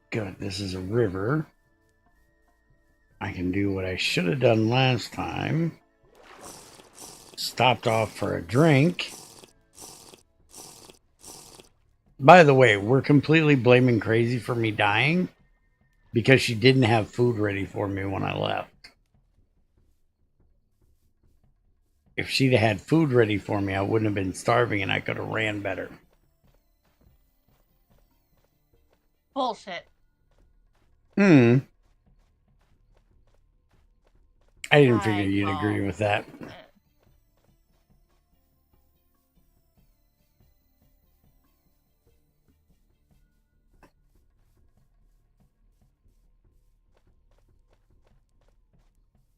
Good, this is a river. I can do what I should have done last time. Stopped off for a drink. By the way, we're completely blaming Crazy for me dying because she didn't have food ready for me when I left. If she'd had food ready for me, I wouldn't have been starving and I could have ran better. Bullshit. I didn't I figure you'd agree with that.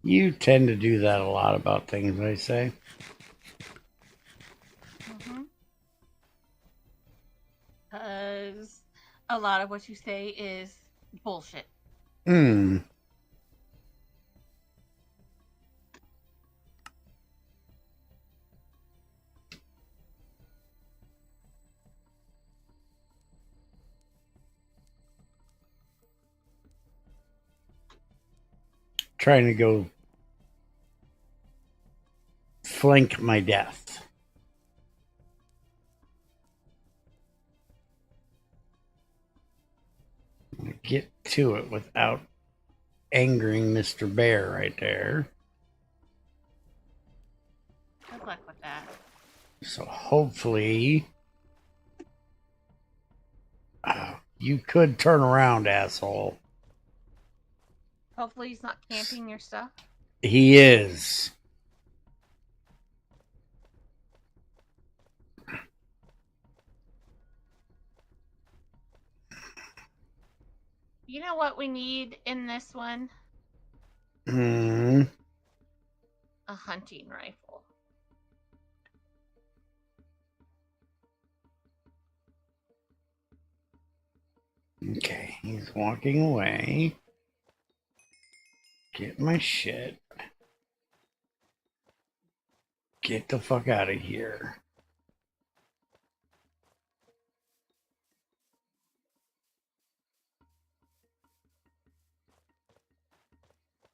You tend to do that a lot about things I say. Because a lot of what you say is bullshit. trying to go flank my death. I'm gonna get to it without angering Mr. Bear right there. Good luck with that. So hopefully... you could turn around, asshole. Hopefully he's not camping your stuff. He is. You know what we need in this one? Hmm. A hunting rifle. Okay, he's walking away. Get my shit. Get the fuck out of here.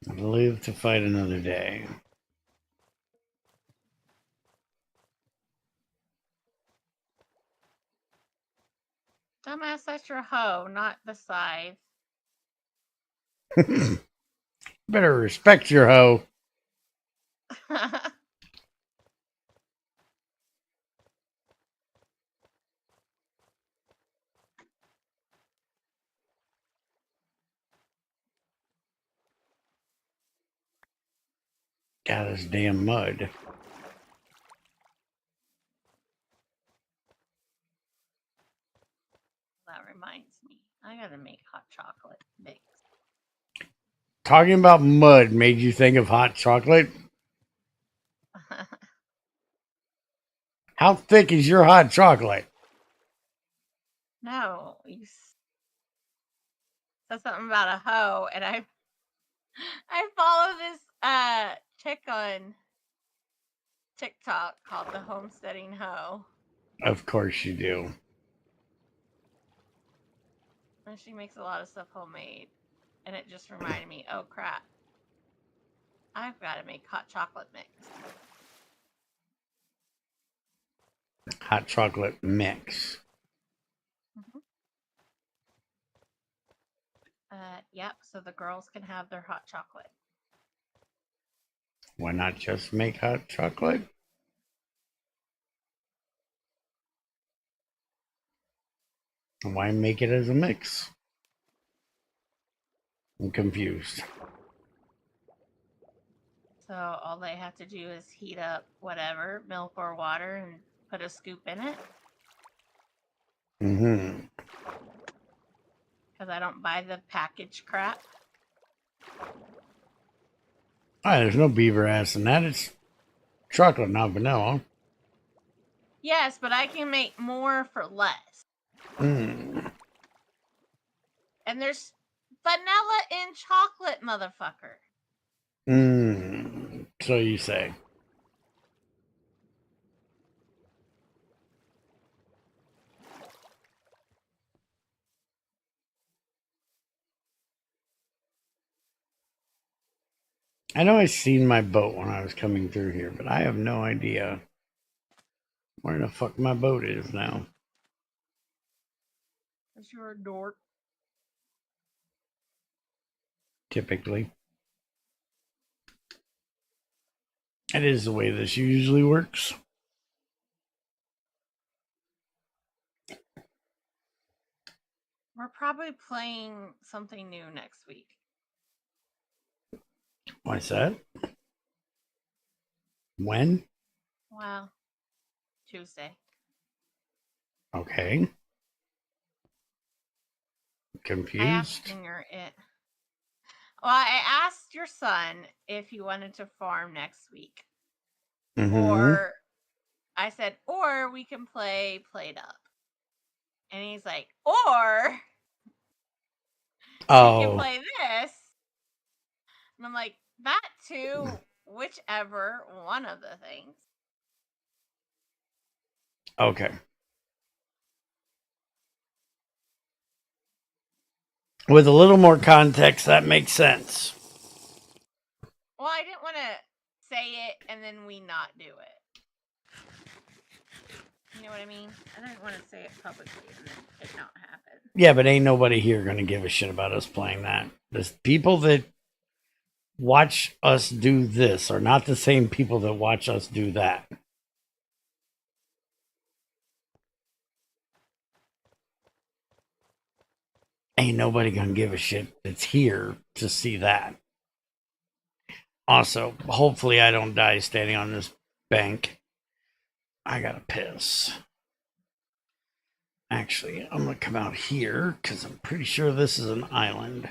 Live to fight another day. Dumbass, that's your hoe, not the scythe. Better respect your hoe. Got this damn mud. That reminds me. I gotta make hot chocolate mix. Talking about mud made you think of hot chocolate? How thick is your hot chocolate? No, you said something about a hoe, and I follow this chick on TikTok called the Homesteading Hoe, Of course you do. and she makes a lot of stuff homemade. And it just reminded me, oh crap, I've got to make hot chocolate mix. Hot chocolate mix. Yep, so the girls can have their hot chocolate. Why not just make hot chocolate? Why make it as a mix? I'm confused. So all they have to do is heat up whatever, milk or water, and put a scoop in it. Mm-hmm. Because I don't buy the packaged crap. There's no beaver ass in that. It's chocolate, not vanilla. Yes, but I can make more for less. Mm. And there's vanilla in chocolate, motherfucker. So you say. I know I seen my boat when I was coming through here, but I have no idea where the fuck my boat is now. Because you're a dork. Typically. That is the way this usually works. We're probably playing something new next week. Why's that? When? Well, Tuesday. Okay. I Confused? asked Singer it. Well, I asked your son if he wanted to farm next week. Mm-hmm. Or I said, or we can play Played Up. And he's like, or we can play this. And I'm like, that too, whichever one of the things. Okay. With a little more context, that makes sense. Well, I didn't want to say it and then we not do it. You know what I mean? I didn't want to say it publicly and then it not happen. Yeah, but ain't nobody here gonna give a shit about us playing that. The people that watch us do this are not the same people that watch us do that. Ain't nobody gonna give a shit that's here to see that. Also, hopefully I don't die standing on this bank. I gotta piss. Actually, I'm gonna come out here because I'm pretty sure this is an island.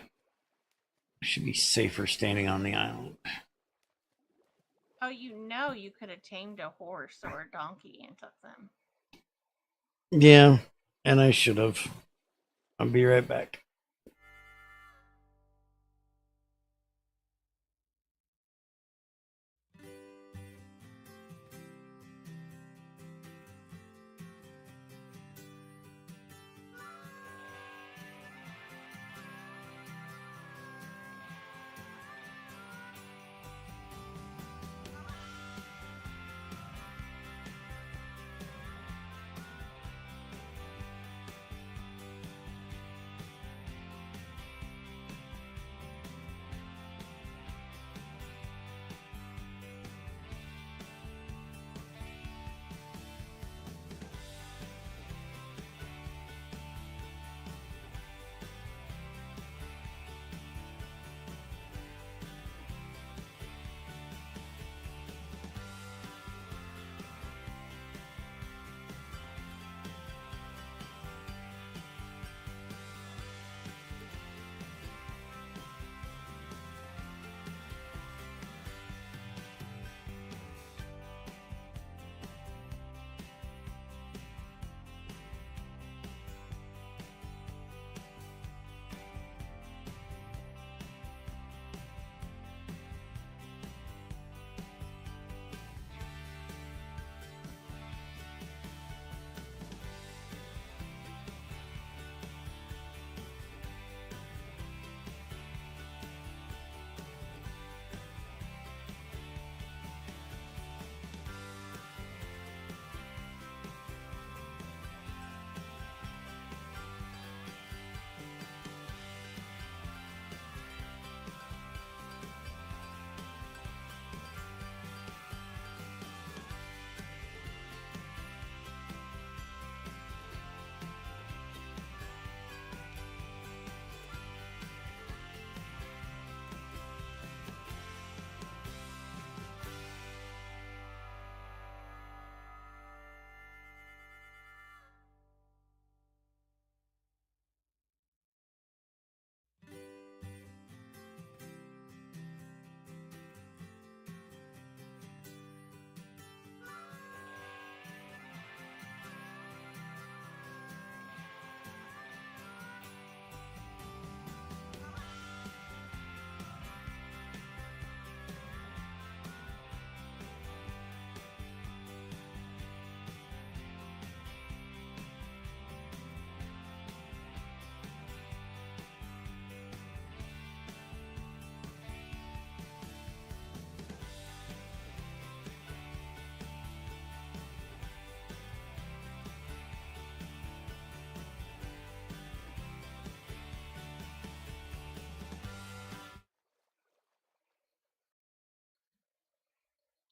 I should be safer standing on the island. Oh, you could have tamed a horse or a donkey and took them. Yeah, and I should have. I'll be right back.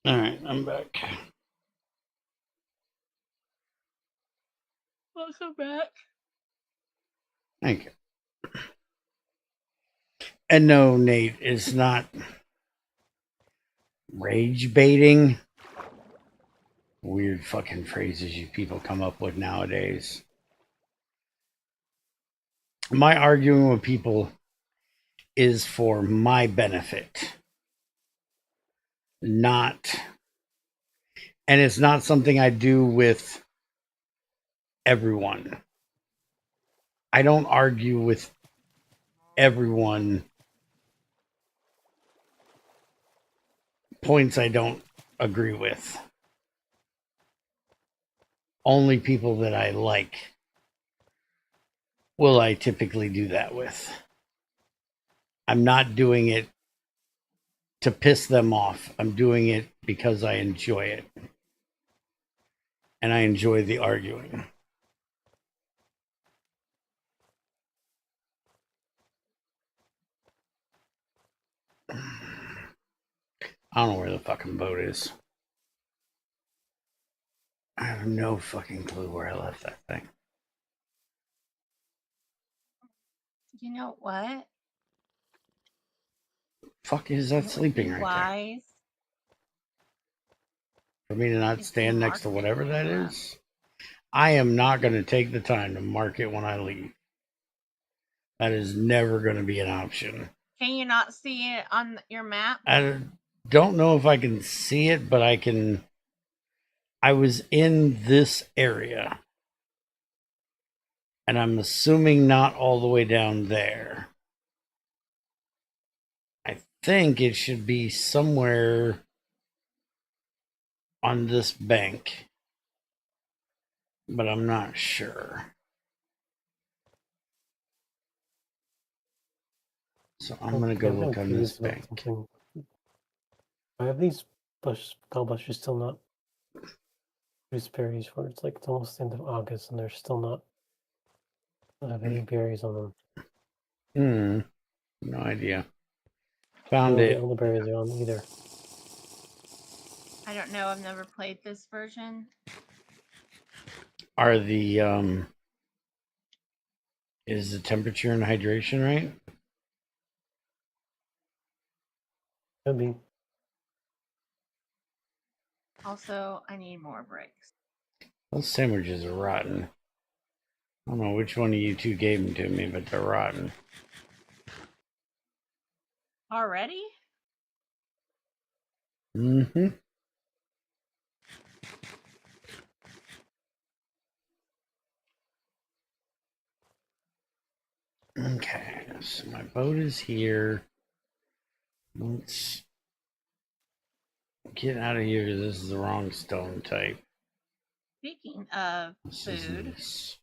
All right, I'm back. Welcome back. Thank you. And no, Nate, it's not rage baiting. Weird fucking phrases you people come up with nowadays. My arguing with people is for my benefit, not, and it's not something I do with everyone. I don't argue with everyone. Points I don't agree with. Only people that I like will I typically do that with. I'm not doing it to piss them off. I'm doing it because I enjoy it. And I enjoy the arguing. I don't know where the fucking boat is. I have no fucking clue where I left that thing. You know what? Fuck is that It would sleeping be right there? wise For me to not if you stand next to marked it whatever when that you left. is? I am not going to take the time to mark it when I leave. That is never going to be an option. Can you not see it on your map? I don't know if I can see it, but I can. I was in this area. And I'm assuming not all the way down there. I think it should be somewhere on this bank, but I'm not sure. So I'm going to go look on this bank. Why have these bell bushers still not produced berries for? It's like it's almost the end of August and they're still not have any berries on them. No idea. Found No, it. the elderberries are on either. I don't know. I've never played this version. Are the is the temperature and hydration right? Could be. Also, I need more bricks. Those sandwiches are rotten. I don't know which one of you two gave them to me, but they're rotten. Already? Mm-hmm. Okay, so my boat is here. Let's get out of here because this is the wrong stone type. Speaking of This is food, this.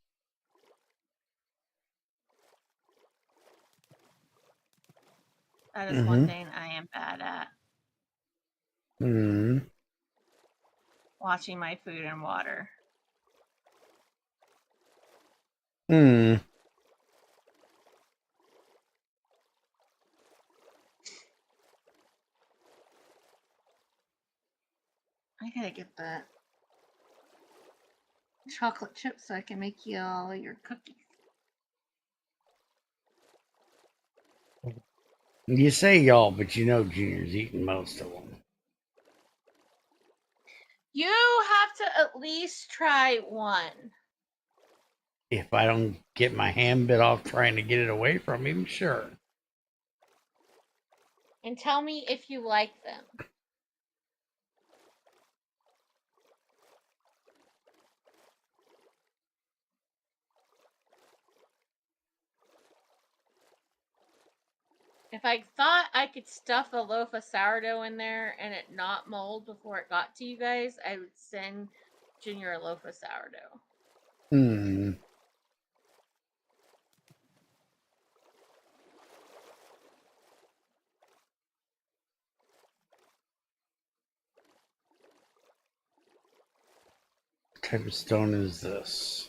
that is one thing I am bad at. Watching my food and water. I gotta get that chocolate chip so I can make you all your cookies. You say y'all, but you know Junior's eating most of them. You have to at least try one. If I don't get my hand bit off trying to get it away from him, sure. And tell me if you like them. If I thought I could stuff a loaf of sourdough in there and it not mold before it got to you guys, I would send Junior a loaf of sourdough. What type of stone is this?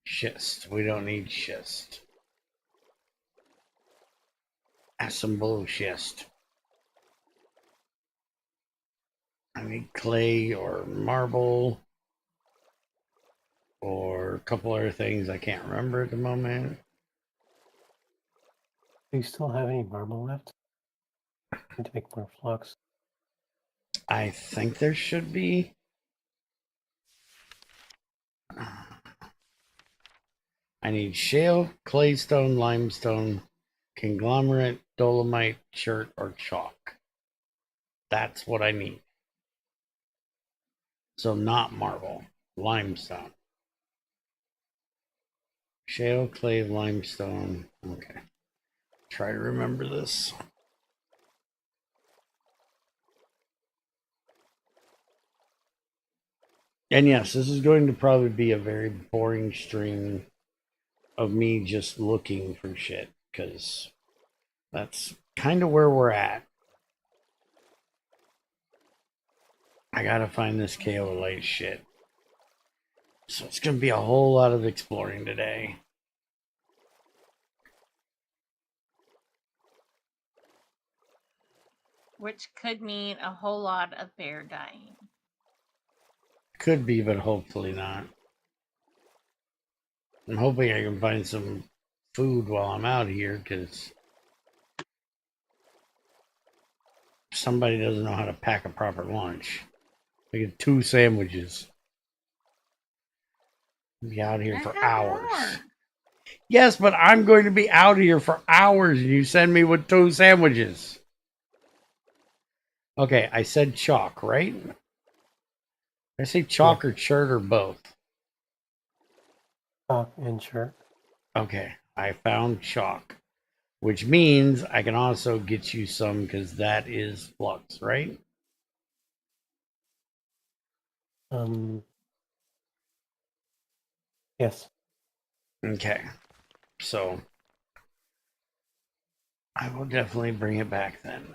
Schist. We don't need schist. Assemble schist. I need clay or marble or a couple other things I can't remember at the moment. Do you still have any marble left? I need to make more flocks. I think there should be. I need shale, claystone, limestone, conglomerate, dolomite, chert, or chalk. That's what I need. So not marble, limestone. Shale, clay, limestone. Okay. Try to remember this. And yes, this is going to probably be a very boring stream of me just looking for shit, because That's kind of where we're at. I gotta find this Kaolinite shit. So it's gonna be a whole lot of exploring today. Which could mean a whole lot of bear dying. Could be, but hopefully not. I'm hoping I can find some food while I'm out here, because somebody doesn't know how to pack a proper lunch. I get 2 sandwiches. I'll be out here I for have hours. more. Yes, but I'm going to be out here for hours, and you send me with 2 sandwiches. Okay, I said chalk, right? I say chalk or chert or both. Chalk and chert. Okay, I found chalk, which means I can also get you some, because that is flux, right? Yes. Okay, so I will definitely bring it back then.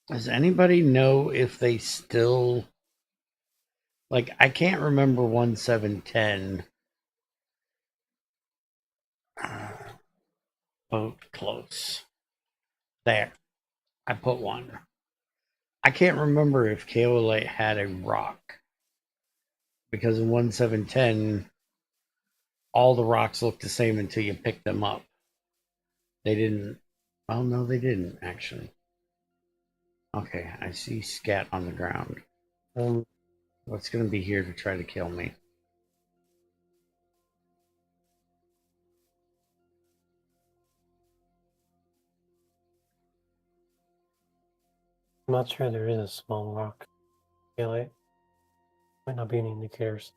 Does anybody know if they still, like, I can't remember 1710 boat close. There, I put one. I can't remember if Kaolite had a rock, because in 1710 all the rocks look the same until you pick them up. They didn't. Oh no, they didn't actually. Okay, I see scat on the ground. What's gonna be here to try to kill me? I'm not sure there is a small rock. Kaolite. Might not be any indicators.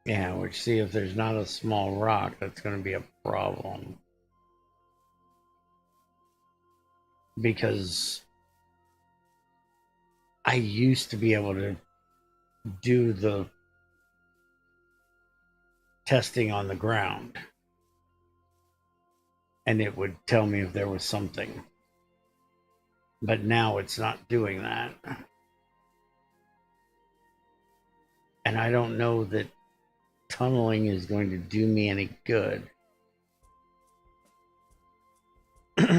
Yeah, which, see, if there's not a small rock, that's gonna be a problem. Because I used to be able to do the testing on the ground, and it would tell me if there was something. But now it's not doing that. And I don't know that tunneling is going to do me any good. This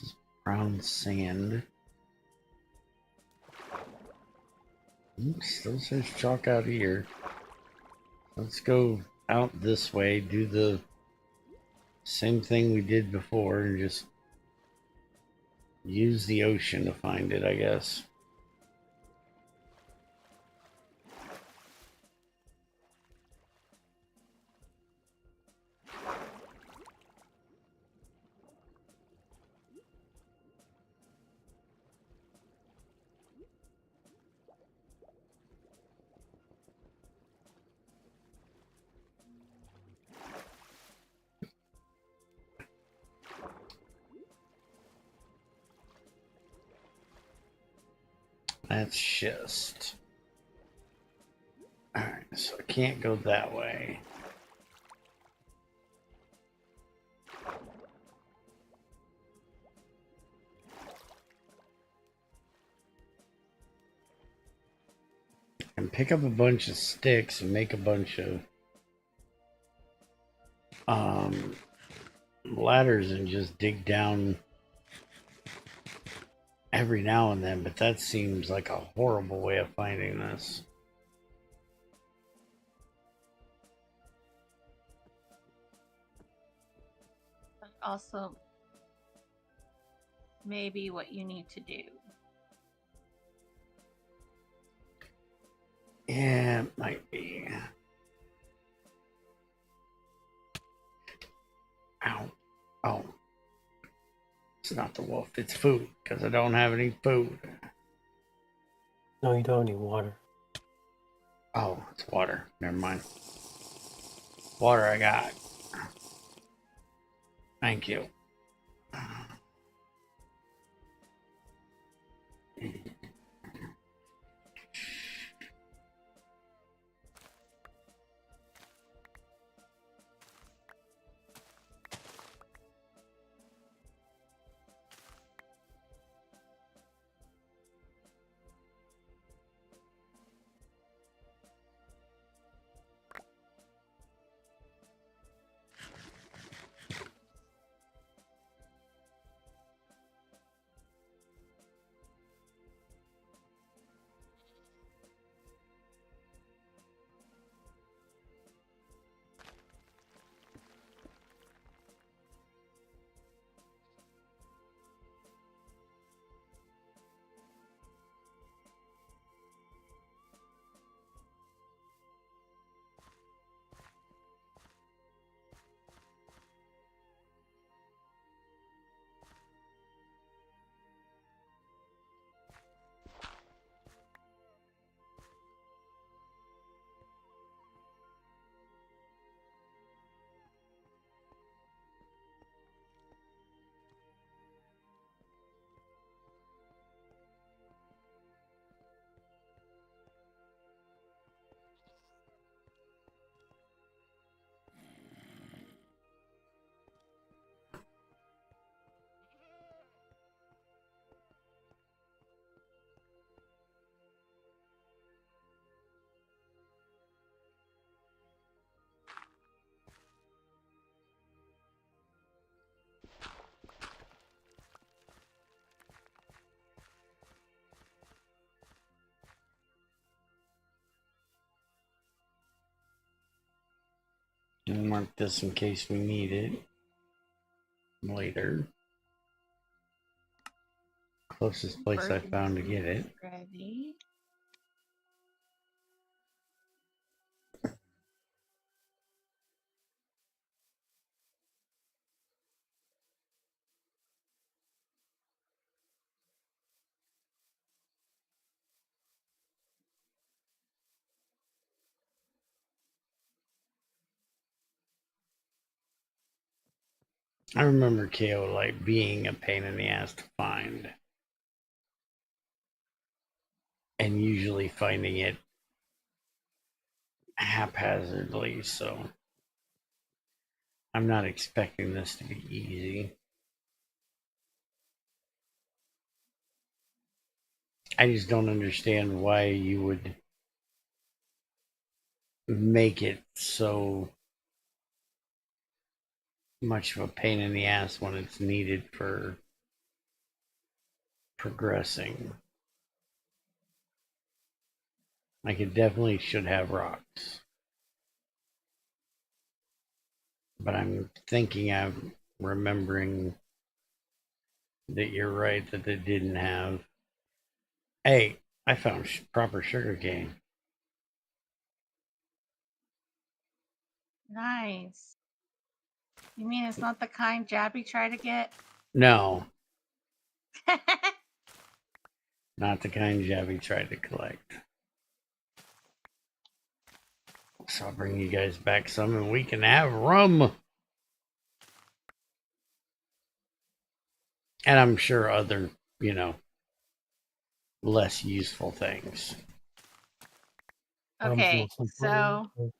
is brown sand. Still says chalk out here. Let's go out this way, do the same thing we did before, and just use the ocean to find it, I guess. That's schist. Alright, so I can't go that way. And pick up a bunch of sticks and make a bunch of ladders and just dig down every now and then, but that seems like a horrible way of finding this. But also, maybe what you need to do. Yeah, it might be. Ow. Oh. It's not the wolf, it's food, because I don't have any food. No, you don't need water. Oh, it's water. Never mind. Water I got. Thank you. And mark this in case we need it later. Closest place I found to get it. Ready. I remember Kaolinite being a pain in the ass to find. And usually finding it haphazardly, so I'm not expecting this to be easy. I just don't understand why you would make it so much of a pain in the ass when it's needed for progressing. Like, it definitely should have rocks. But I'm thinking I'm remembering that you're right that they didn't have. Hey, I found proper sugar cane. Nice. You mean it's not the kind Jabby tried to get? No, not the kind Javi tried to collect. So I'll bring you guys back some and we can have rum. And I'm sure other, less useful things. Okay, Most so important.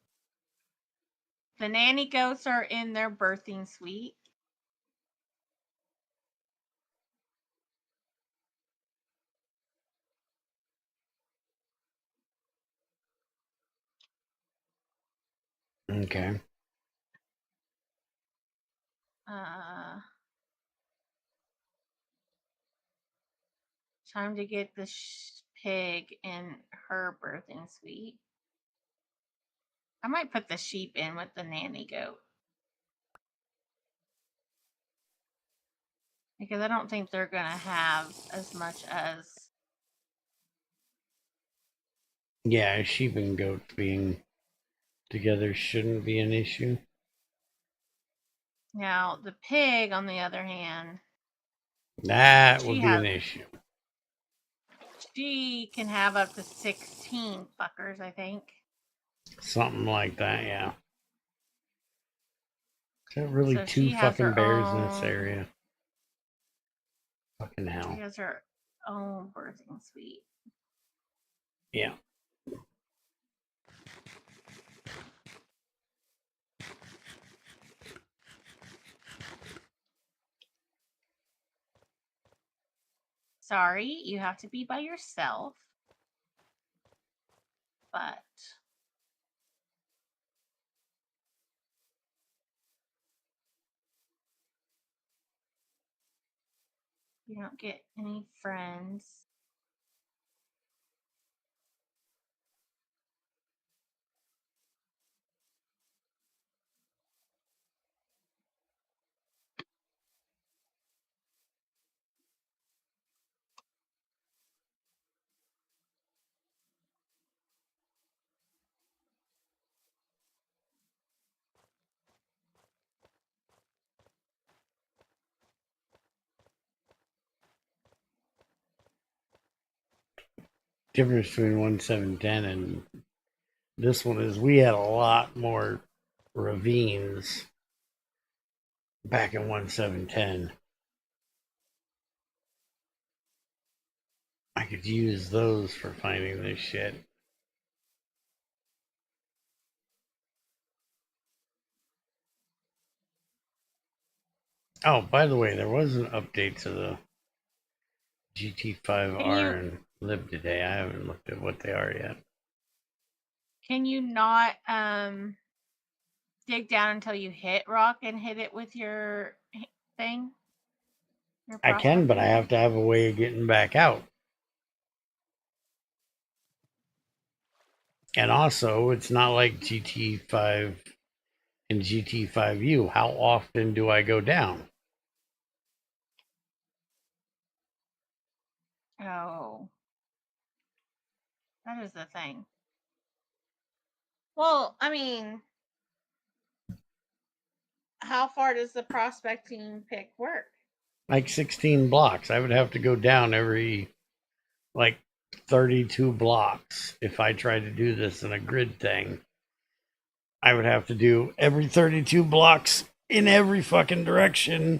the nanny goats are in their birthing suite. Okay. Time to get the pig in her birthing suite. I might put the sheep in with the nanny goat. Because I don't think they're going to have as much as... Yeah, sheep and goats being together shouldn't be an issue. Now, the pig, on the other hand... That would be an issue. She can have up to 16 fuckers, I think. Something like that, yeah. Is that really So two she has fucking her bears in this own... area? Fucking hell. She has her own birthing suite. Yeah. Sorry, you have to be by yourself. But... you don't get any friends. Difference between 1710 and this one is we had a lot more ravines back in 1710. I could use those for finding this shit. Oh, by the way, there was an update to the GT5r and Lib today. I haven't looked at what they are yet. Can you not dig down until you hit rock and hit it with your thing? Your I can, but I have to have a way of getting back out. And also, it's not like GT5 in GT5U, how often do I go down? Oh, that is the thing. Well, I mean, how far does the prospecting pick work? Like 16 blocks. I would have to go down every like 32 blocks if I tried to do this in a grid thing. I would have to do every 32 blocks in every fucking direction.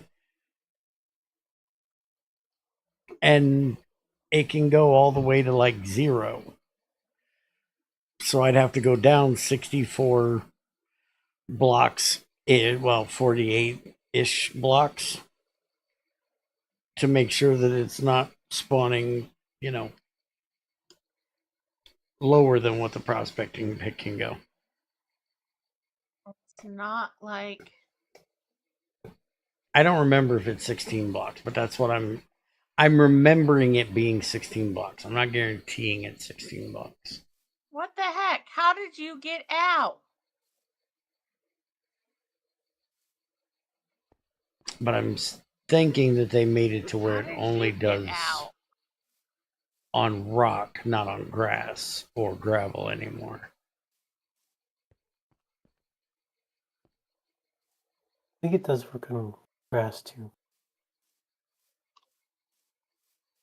And it can go all the way to like 0. So I'd have to go down 64 blocks, 48-ish blocks to make sure that it's not spawning, lower than what the prospecting pick can go. It's not like I don't remember if it's 16 blocks, but that's what I'm remembering it being 16 blocks. I'm not guaranteeing it's 16 blocks. what the heck? How did you get out? But I'm thinking that they made it to where How it did only you get does out? on rock, not on grass or gravel anymore. I think it does work on grass too.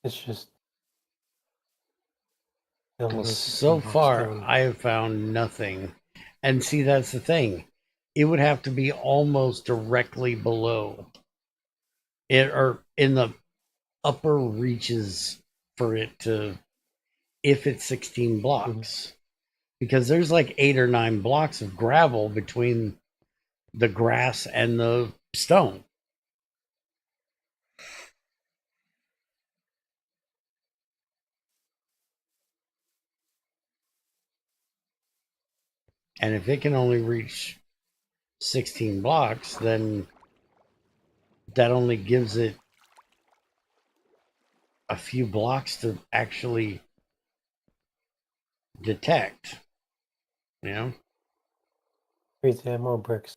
It's just Well, so far, I have found nothing. And see, that's the thing. It would have to be almost directly below it or in the upper reaches for it to, if it's 16 blocks. Because there's like 8 or 9 blocks of gravel between the grass and the stone. And if it can only reach 16 blocks, then that only gives it a few blocks to actually detect. You know? Wait, they have more bricks.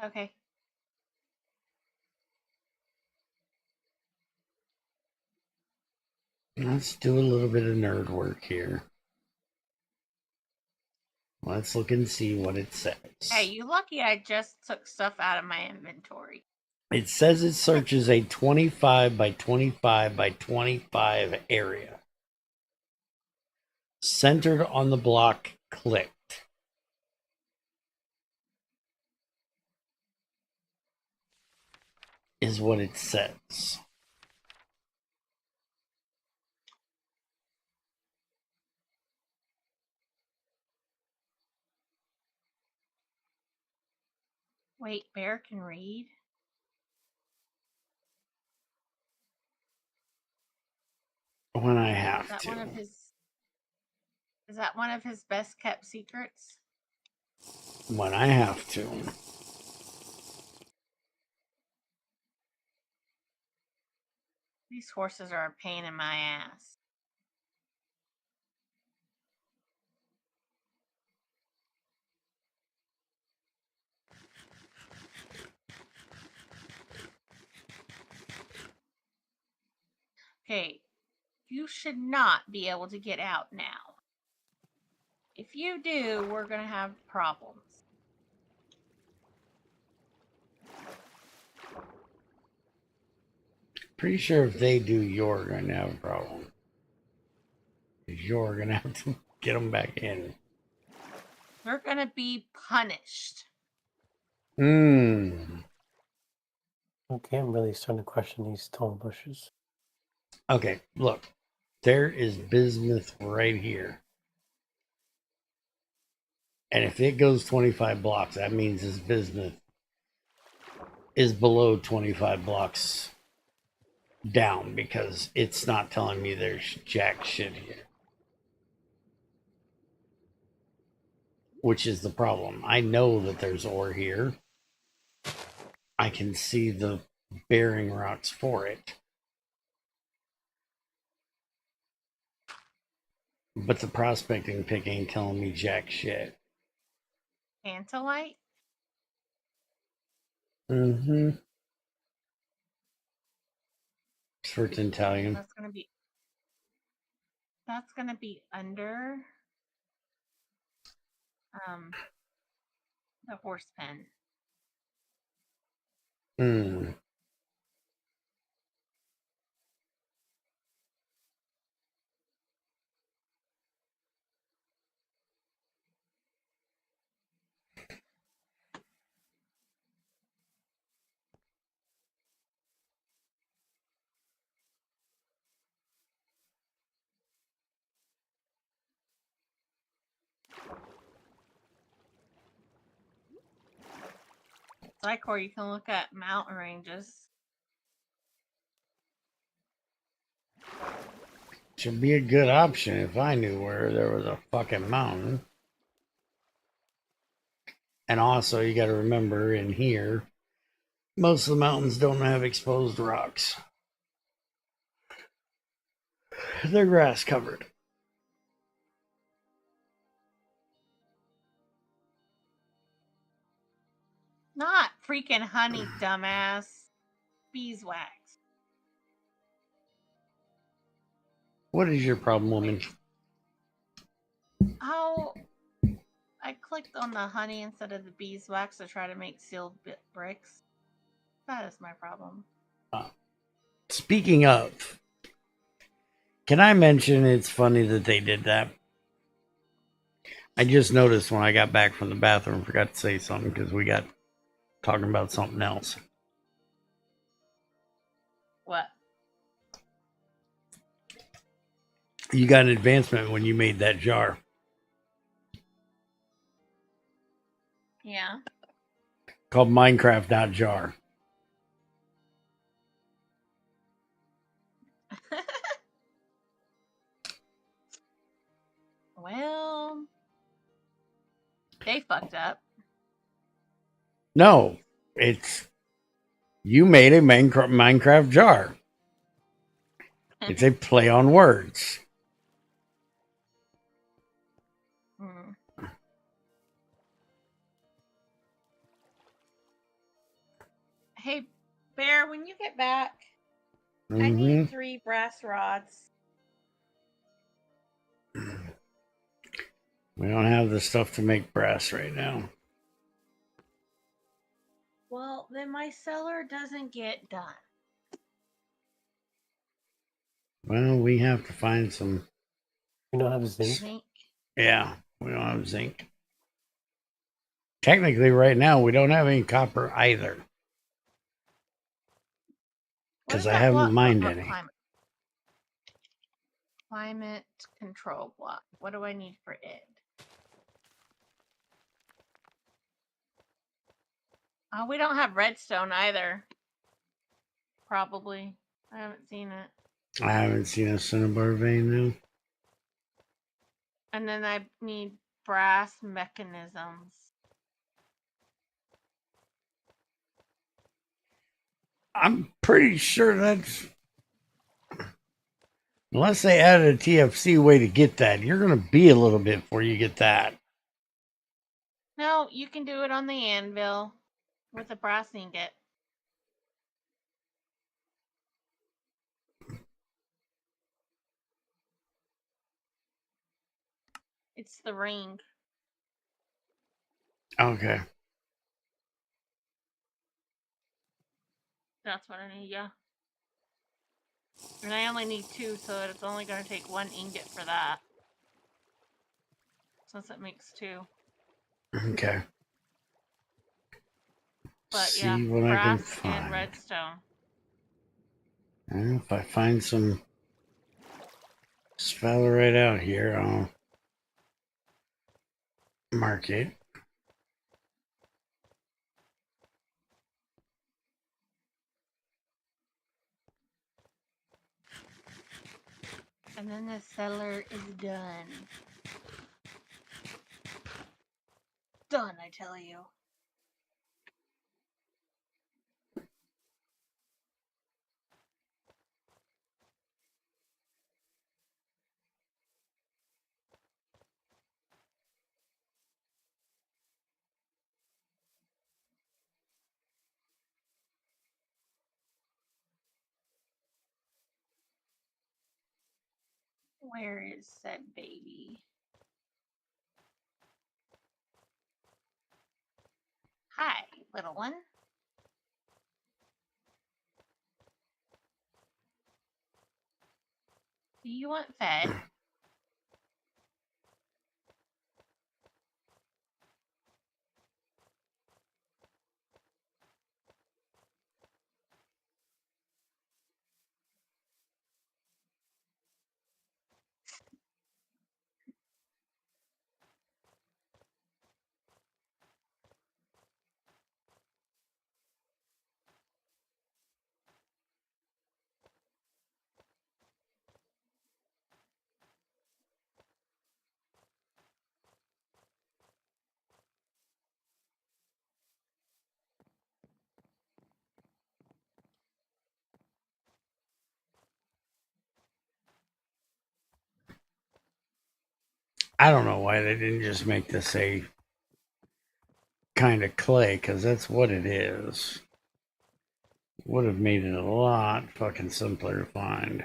Okay. Let's do a little bit of nerd work here. Let's look and see what it says. Hey, you lucky I just took stuff out of my inventory. It says it searches a 25 by 25 by 25 area. Centered on the block clicked. Is what it says. Wait, Bear can read? When I Is have that to. one of his Is that one of his best kept secrets? When I have to. These horses are a pain in my ass. Okay, you should not be able to get out now. If you do, we're going to have problems. Pretty sure if they do, you're going to have a problem. You're going to have to get them back in. You're going to be punished. Okay, I'm really starting to question these tall bushes. Okay, look. There is bismuth right here. And if it goes 25 blocks, that means this bismuth is below 25 blocks down because it's not telling me there's jack shit here. Which is the problem. I know that there's ore here. I can see the bearing routes for it. But the prospecting pick ain't telling me jack shit. Antilite? Mm-hmm. For Italian. That's gonna be under the horse pen. Hmm. Psychor, you can look at mountain ranges. Should be a good option if I knew where there was a fucking mountain. And also, you got to remember in here, most of the mountains don't have exposed rocks. They're grass covered. Not freaking honey, dumbass. Beeswax. What is your problem, woman? Oh, I clicked on the honey instead of the beeswax to try to make sealed bricks. That is my problem. Speaking of, can I mention it's funny that they did that? I just noticed when I got back from the bathroom, forgot to say something because we got talking about something else. What? You got an advancement when you made that jar Yeah. called Minecraft.jar. Well, they fucked up. No, it's you made a Minecraft jar. It's a play on words. Mm. Hey, Bear, when you get back, I need 3 brass rods. We don't have the stuff to make brass right now. Well, then my cellar doesn't get done. Well, we have to find some. You don't have zinc? Zinc. Yeah, we don't have zinc. Technically, right now, we don't have any copper either. What is Because I that haven't block? mined any. Climate control block. What do I need for it? Oh, we don't have redstone either. Probably. I haven't seen it. I haven't seen a cinnabar vein now. And then I need brass mechanisms. I'm pretty sure that's. Unless they added a TFC way to get that, you're going to be a little bit before you get that. No, you can do it on the anvil with a brass ingot. It's the ring. Okay. That's what I need, yeah. And I only need 2, so it's only going to take 1 ingot for that. Since it makes 2. Okay. But See yeah, what I can brass find. and redstone. And if I find some spell right out here, I'll mark it. And then the cellar is done. Done, I tell you. Where is said baby? Hi, little one. Do you want fed? I don't know why they didn't just make this a kind of clay, because that's what it is. Would have made it a lot fucking simpler to find.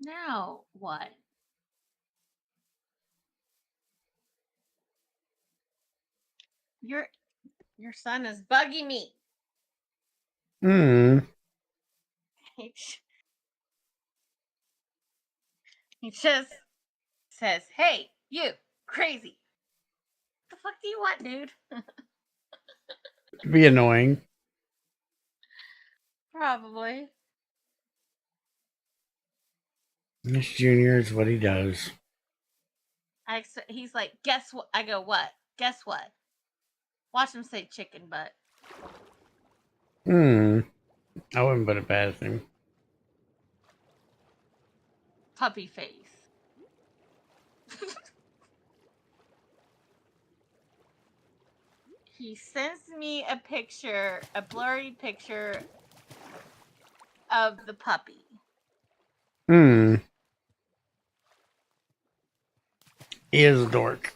Now what? Your son is bugging me. Hmm. He just says, "Hey, you crazy. What the fuck do you want, dude?" Be annoying. Probably. This Junior is what he does. He's like, "Guess what?" I go, "What? Guess what?" Watch him say chicken butt. Hmm. I wouldn't put it past him. Puppy face. He sends me a picture, a blurry picture of the puppy. Hmm. He is a dork.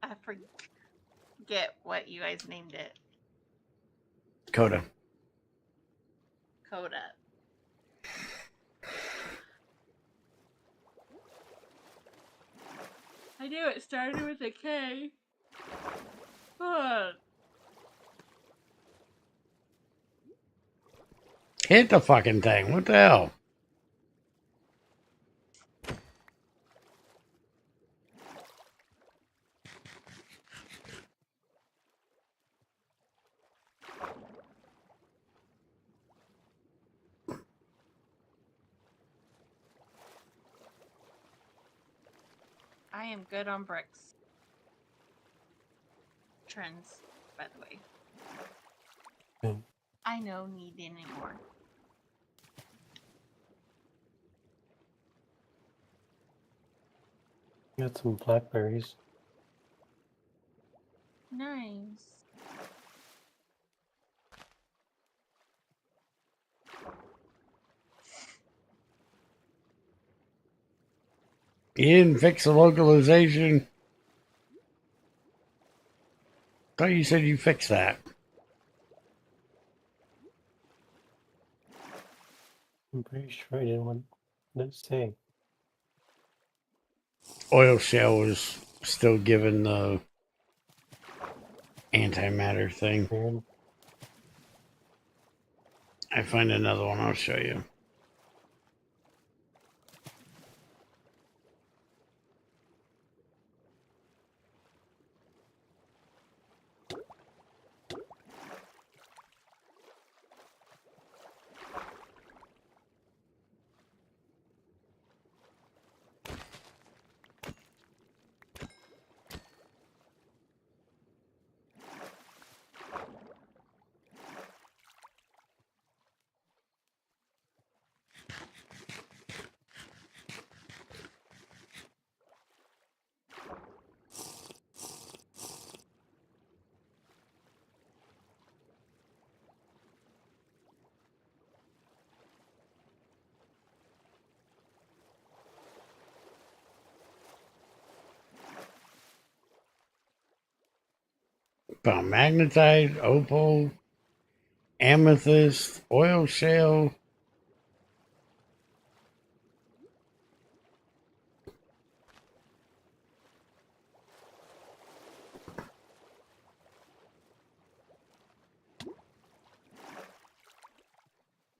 I forget what you guys named it. Coda. Coda. I knew it started with a K. Hit the fucking thing. What the hell? I am good on bricks. Trends, by the way. Okay. I no need anymore. Got some blackberries. Nice. You didn't fix the localization. Thought you said you fixed that. I'm pretty sure I didn't want to say. Oil shell was still giving the antimatter thing. Weird. I find another one, I'll show you. Found magnetite, opal, amethyst, oil shale.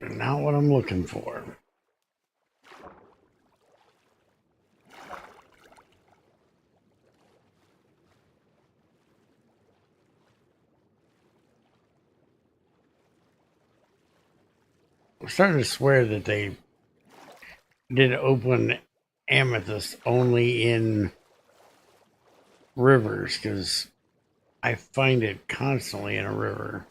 Not what I'm looking for. I'm starting to swear that they did open amethyst only in rivers, because I find it constantly in a river.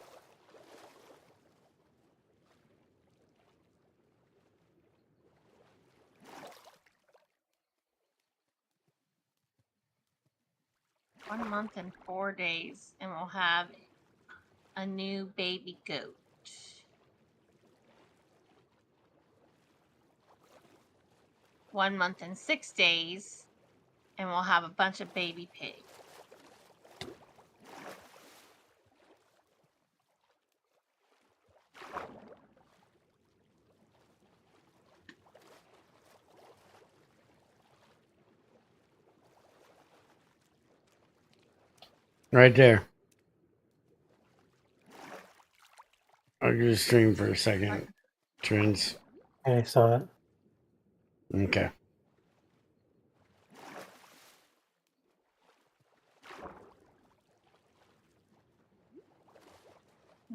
One month and 4 days, and we'll have a new baby goat. 1 month and 6 days, and we'll have a bunch of baby pigs. Right there. I'll just stream for a second. Trends. Yeah, I saw it. Okay.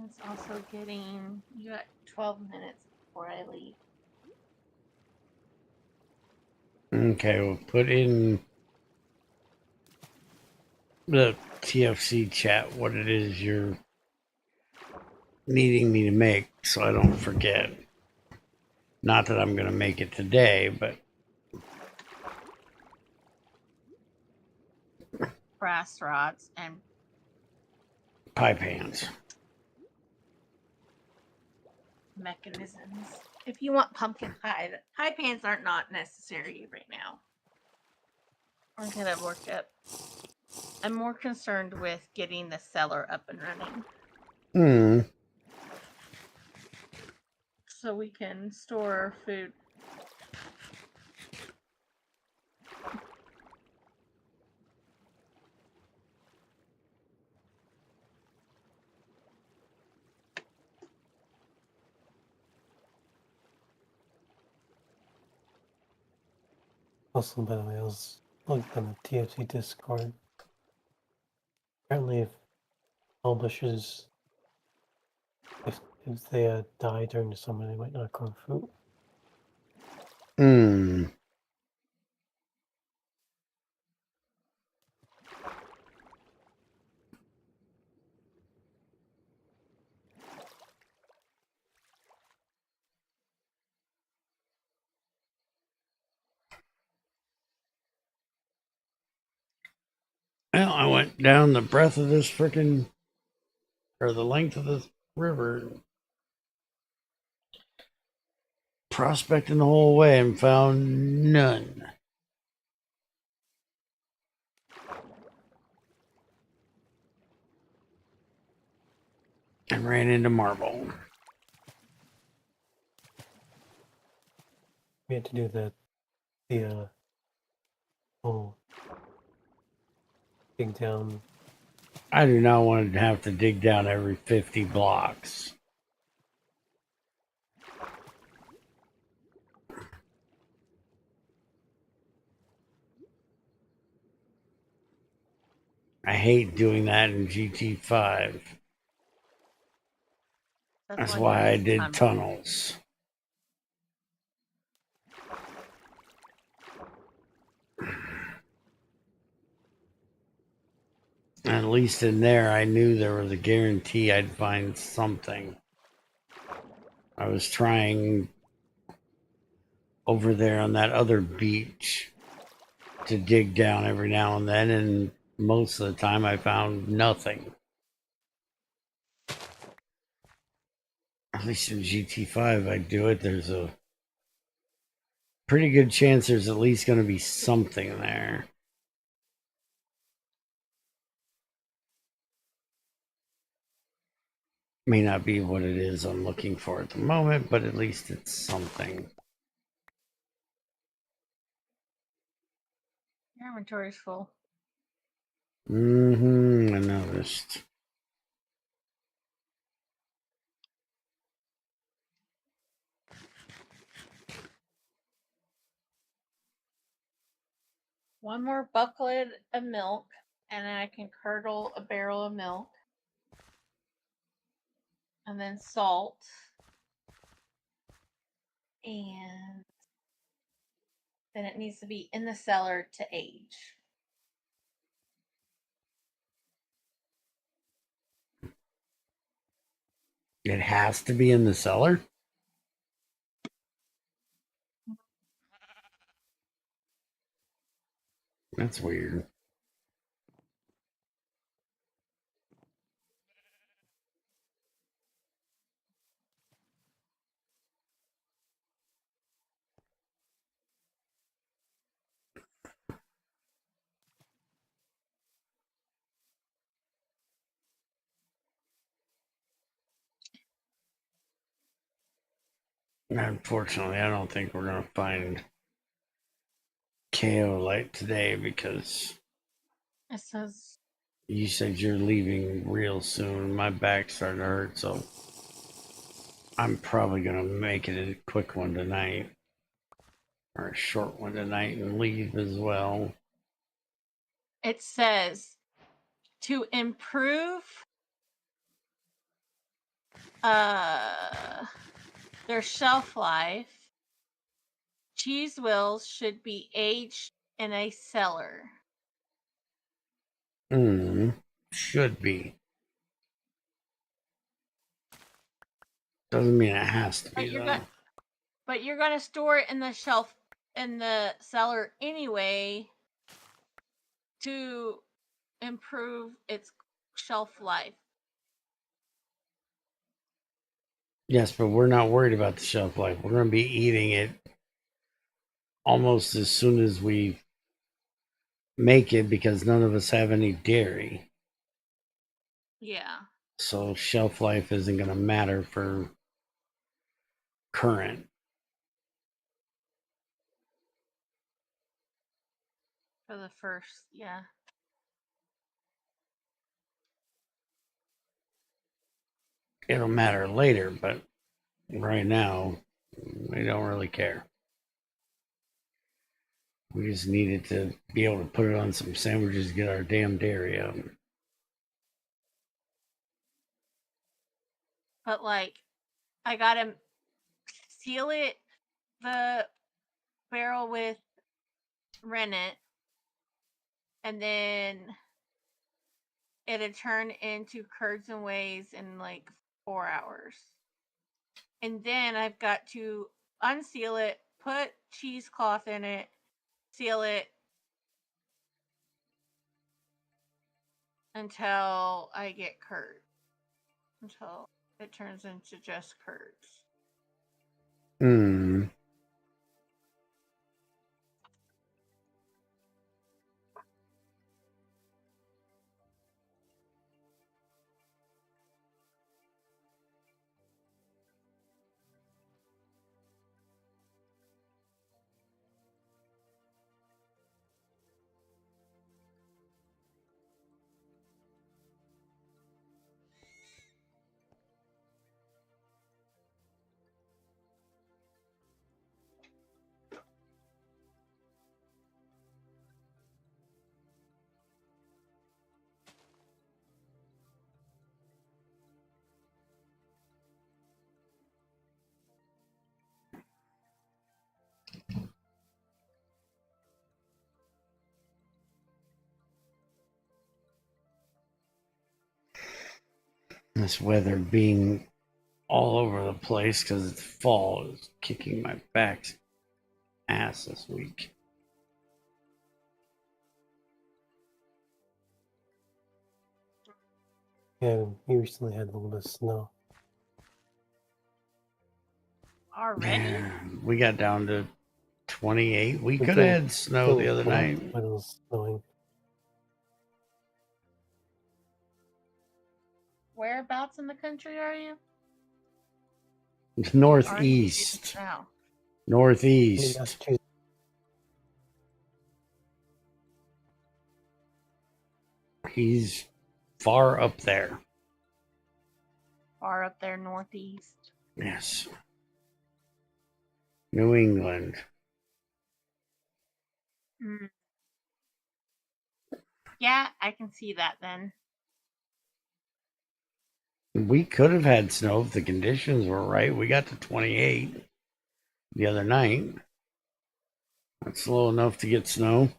It's also getting, you got 12 minutes before I leave. Okay, we'll put in the TFC chat what it is you're needing me to make so I don't forget. Not that I'm going to make it today, but Brass rods and pie pans. mechanisms. If you want pumpkin pie, the pie pans are not necessary right now. I'm gonna work up. I'm more concerned with getting the cellar up and running so we can store our food. Also, by the way, I was looking on the TFC Discord. Apparently, if bulbushes, if they die during the summer, they might not grow fruit. Well, I went down the breadth of this freaking, or the length of this river, prospecting the whole way and found none. And ran into marble. We had to do the whole dig down. I do not want to have to dig down every 50 blocks. I hate doing that in GT5. That's why I did tunnels. At least in there, I knew there was a guarantee I'd find something. I was trying over there on that other beach to dig down every now and then, and most of the time I found nothing. At least in GT5, I do it. There's a pretty good chance there's at least going to be something there. May not be what it is I'm looking for at the moment, but at least it's something. Your inventory's full. I noticed. One more bucket of milk, and then I can curdle a barrel of milk. And then salt. And then it needs to be in the cellar to age. It has to be in the cellar? That's weird. Unfortunately, I don't think we're going to find Kaolinite today because It says you said you're leaving real soon. My back's starting to hurt, so I'm probably going to make it a quick one tonight or a short one tonight and leave as well. it says to improve their shelf life, cheese wheels should be aged in a cellar. Should be. Doesn't mean it has to be, though. But you're gonna store it in the cellar anyway to improve its shelf life. Yes, but we're not worried about the shelf life. We're going to be eating it almost as soon as we make it because none of us have any dairy. Yeah. So shelf life isn't going to matter for current. For the first, yeah. It'll matter later, but right now, we don't really care. We just needed to be able to put it on some sandwiches, get our damn dairy out. But like, I gotta seal the barrel with rennet, and then it'll turn into curds and wheys in like 4 hours. And then I've got to unseal it, put cheesecloth in it, seal it until I get curd. Until it turns into just curds. This weather being all over the place because it's fall is kicking my back's ass this week. Yeah, we recently had a little bit of snow. Already? Yeah, we got down to 28. We could have had snow the other night. When it was snowing. Whereabouts in the country are you? Northeast. South. In Northeast. Massachusetts. He's far up there. Far up there northeast. Yes. New England. Mm. Yeah, I can see that then. We could have had snow if the conditions were right. We got to 28 the other night. That's low enough to get snow.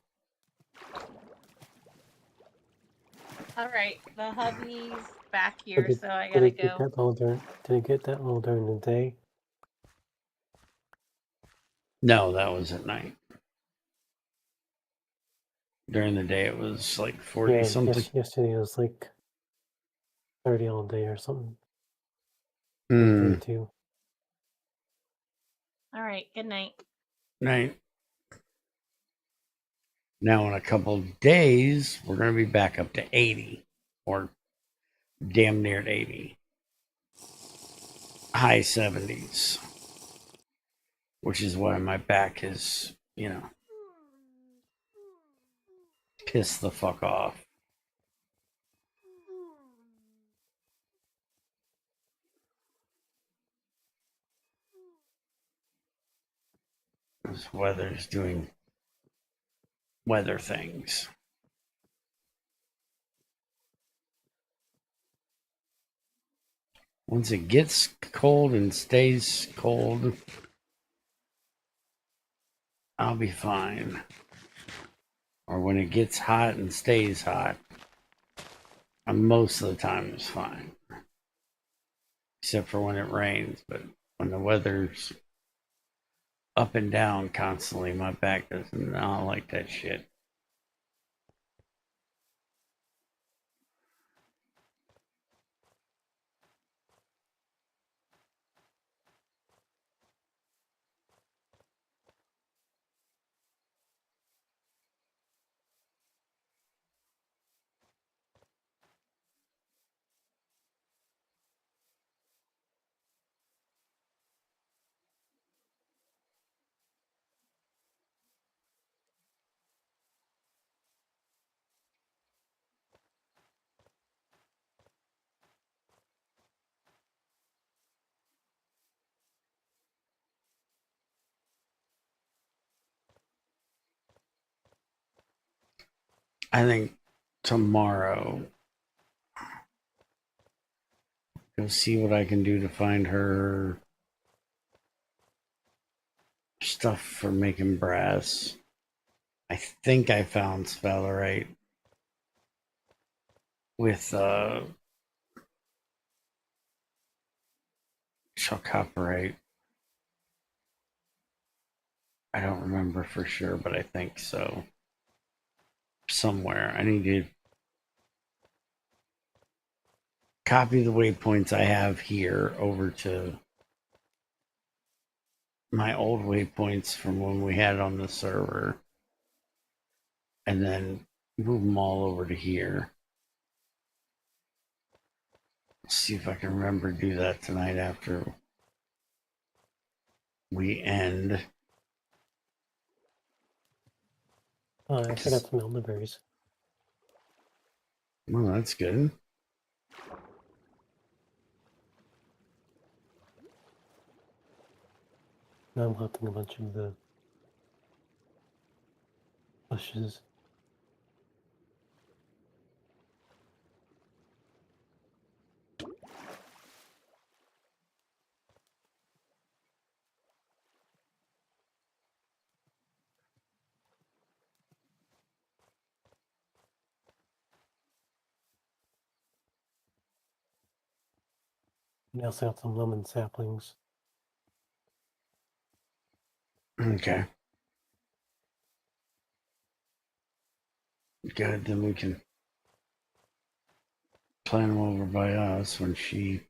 All right, the hubby's back But here, did, so I did gotta it get go. that low during? Did it get that low during the day? No, that was at night. During the day, it was like 40 Yeah, something. yesterday it was like 30 all day or something. Hmm. 32. All right, good night. Night. Now, in a couple of days, we're going to be back up to 80 or damn near 80. High 70s, which is why my back is, pissed the fuck off. This weather's doing weather things. Once it gets cold and stays cold, I'll be fine. Or when it gets hot and stays hot, most of the time it's fine. Except for when it rains. But when the weather's up and down constantly, my back does not like that shit. I think tomorrow, go see what I can do to find her stuff for making brass. I think I found sphalerite with chalcopyrite. I don't remember for sure, but I think so. Somewhere. I need to copy the waypoints I have here over to my old waypoints from when we had it on the server, and then move them all over to here. See if I can remember to do that tonight after we end. I forgot some elderberries. Well, that's good. Now I'm hunting a bunch of the bushes. And I also got some lemon saplings. Okay. Good, then we can plan them over by us when she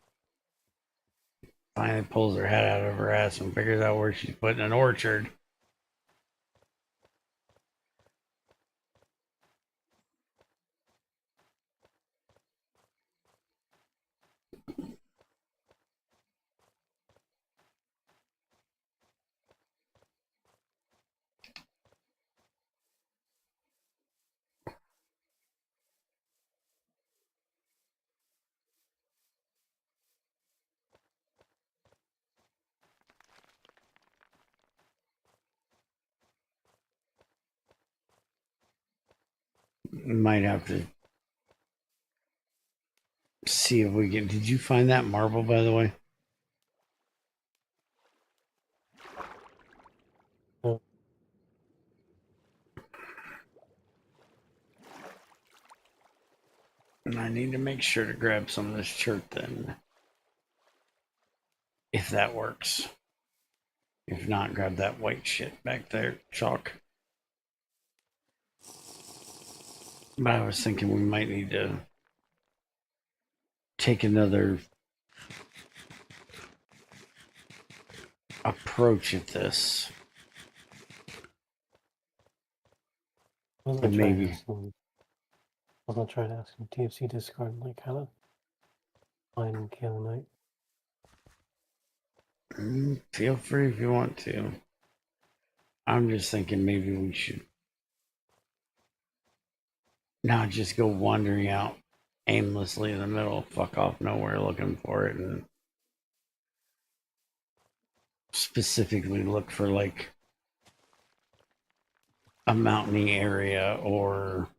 finally pulls her head out of her ass and figures out where she's putting an orchard. Might have to see if we can. Did you find that marble, by the way? No. And I need to make sure to grab some of this chert then. If that works. If not, grab that white shit back there, chalk. But I was thinking we might need to take another approach at this. I was And gonna try maybe to ask him TFC Discord like how to find Kaolinite. Feel free if you want to. I'm just thinking maybe we should not just go wandering out aimlessly in the middle, fuck off nowhere looking for it, and specifically look for like a mountainy area or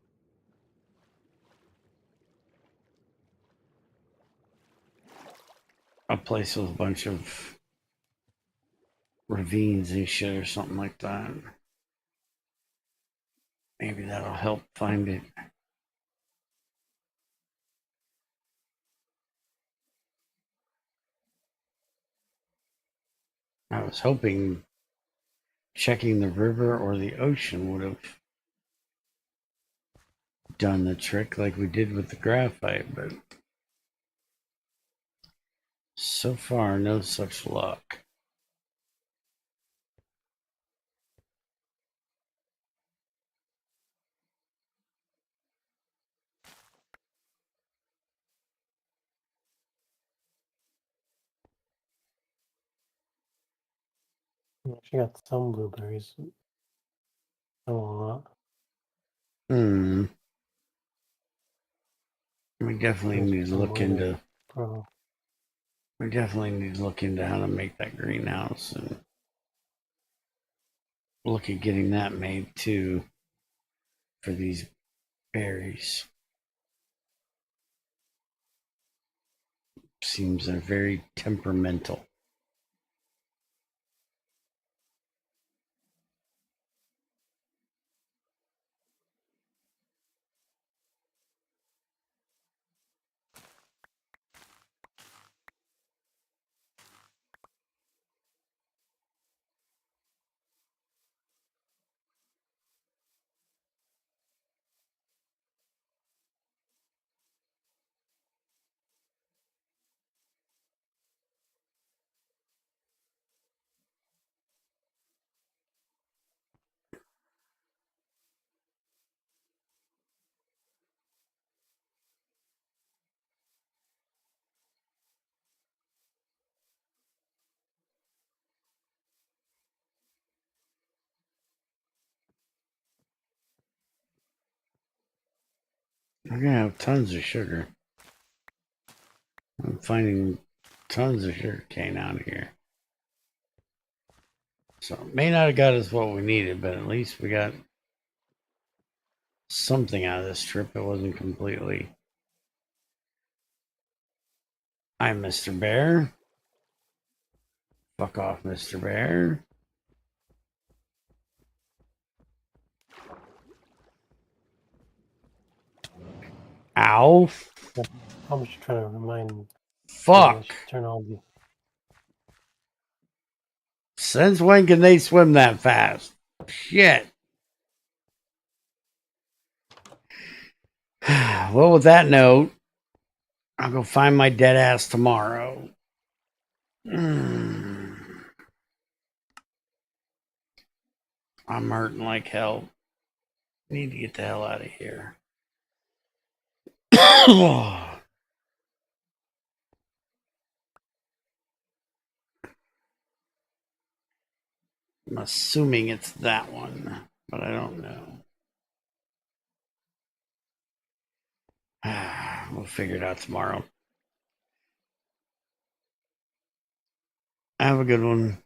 a place with a bunch of ravines and shit or something like that. Maybe that'll help find it. I was hoping checking the river or the ocean would have done the trick like we did with the graphite, but so far no such luck. She got some blueberries. Not a lot. We definitely There's need to some look later. into. Bro. We definitely need to look into how to make that greenhouse and look at getting that made too for these berries. Seems they're very temperamental. We're gonna have tons of sugar. I'm finding tons of sugar cane out here. So it may not have got us what we needed, but at least we got something out of this trip. It wasn't completely. I'm Mr. Bear. Fuck off, Mr. Bear. Ow. How much you trying to remind Fuck. turn all the Since when can they swim that fast? Shit. Well, with that note, I'll go find my dead ass tomorrow. I'm hurting like hell. Need to get the hell out of here. I'm assuming it's that one, but I don't know. We'll figure it out tomorrow. Have a good one.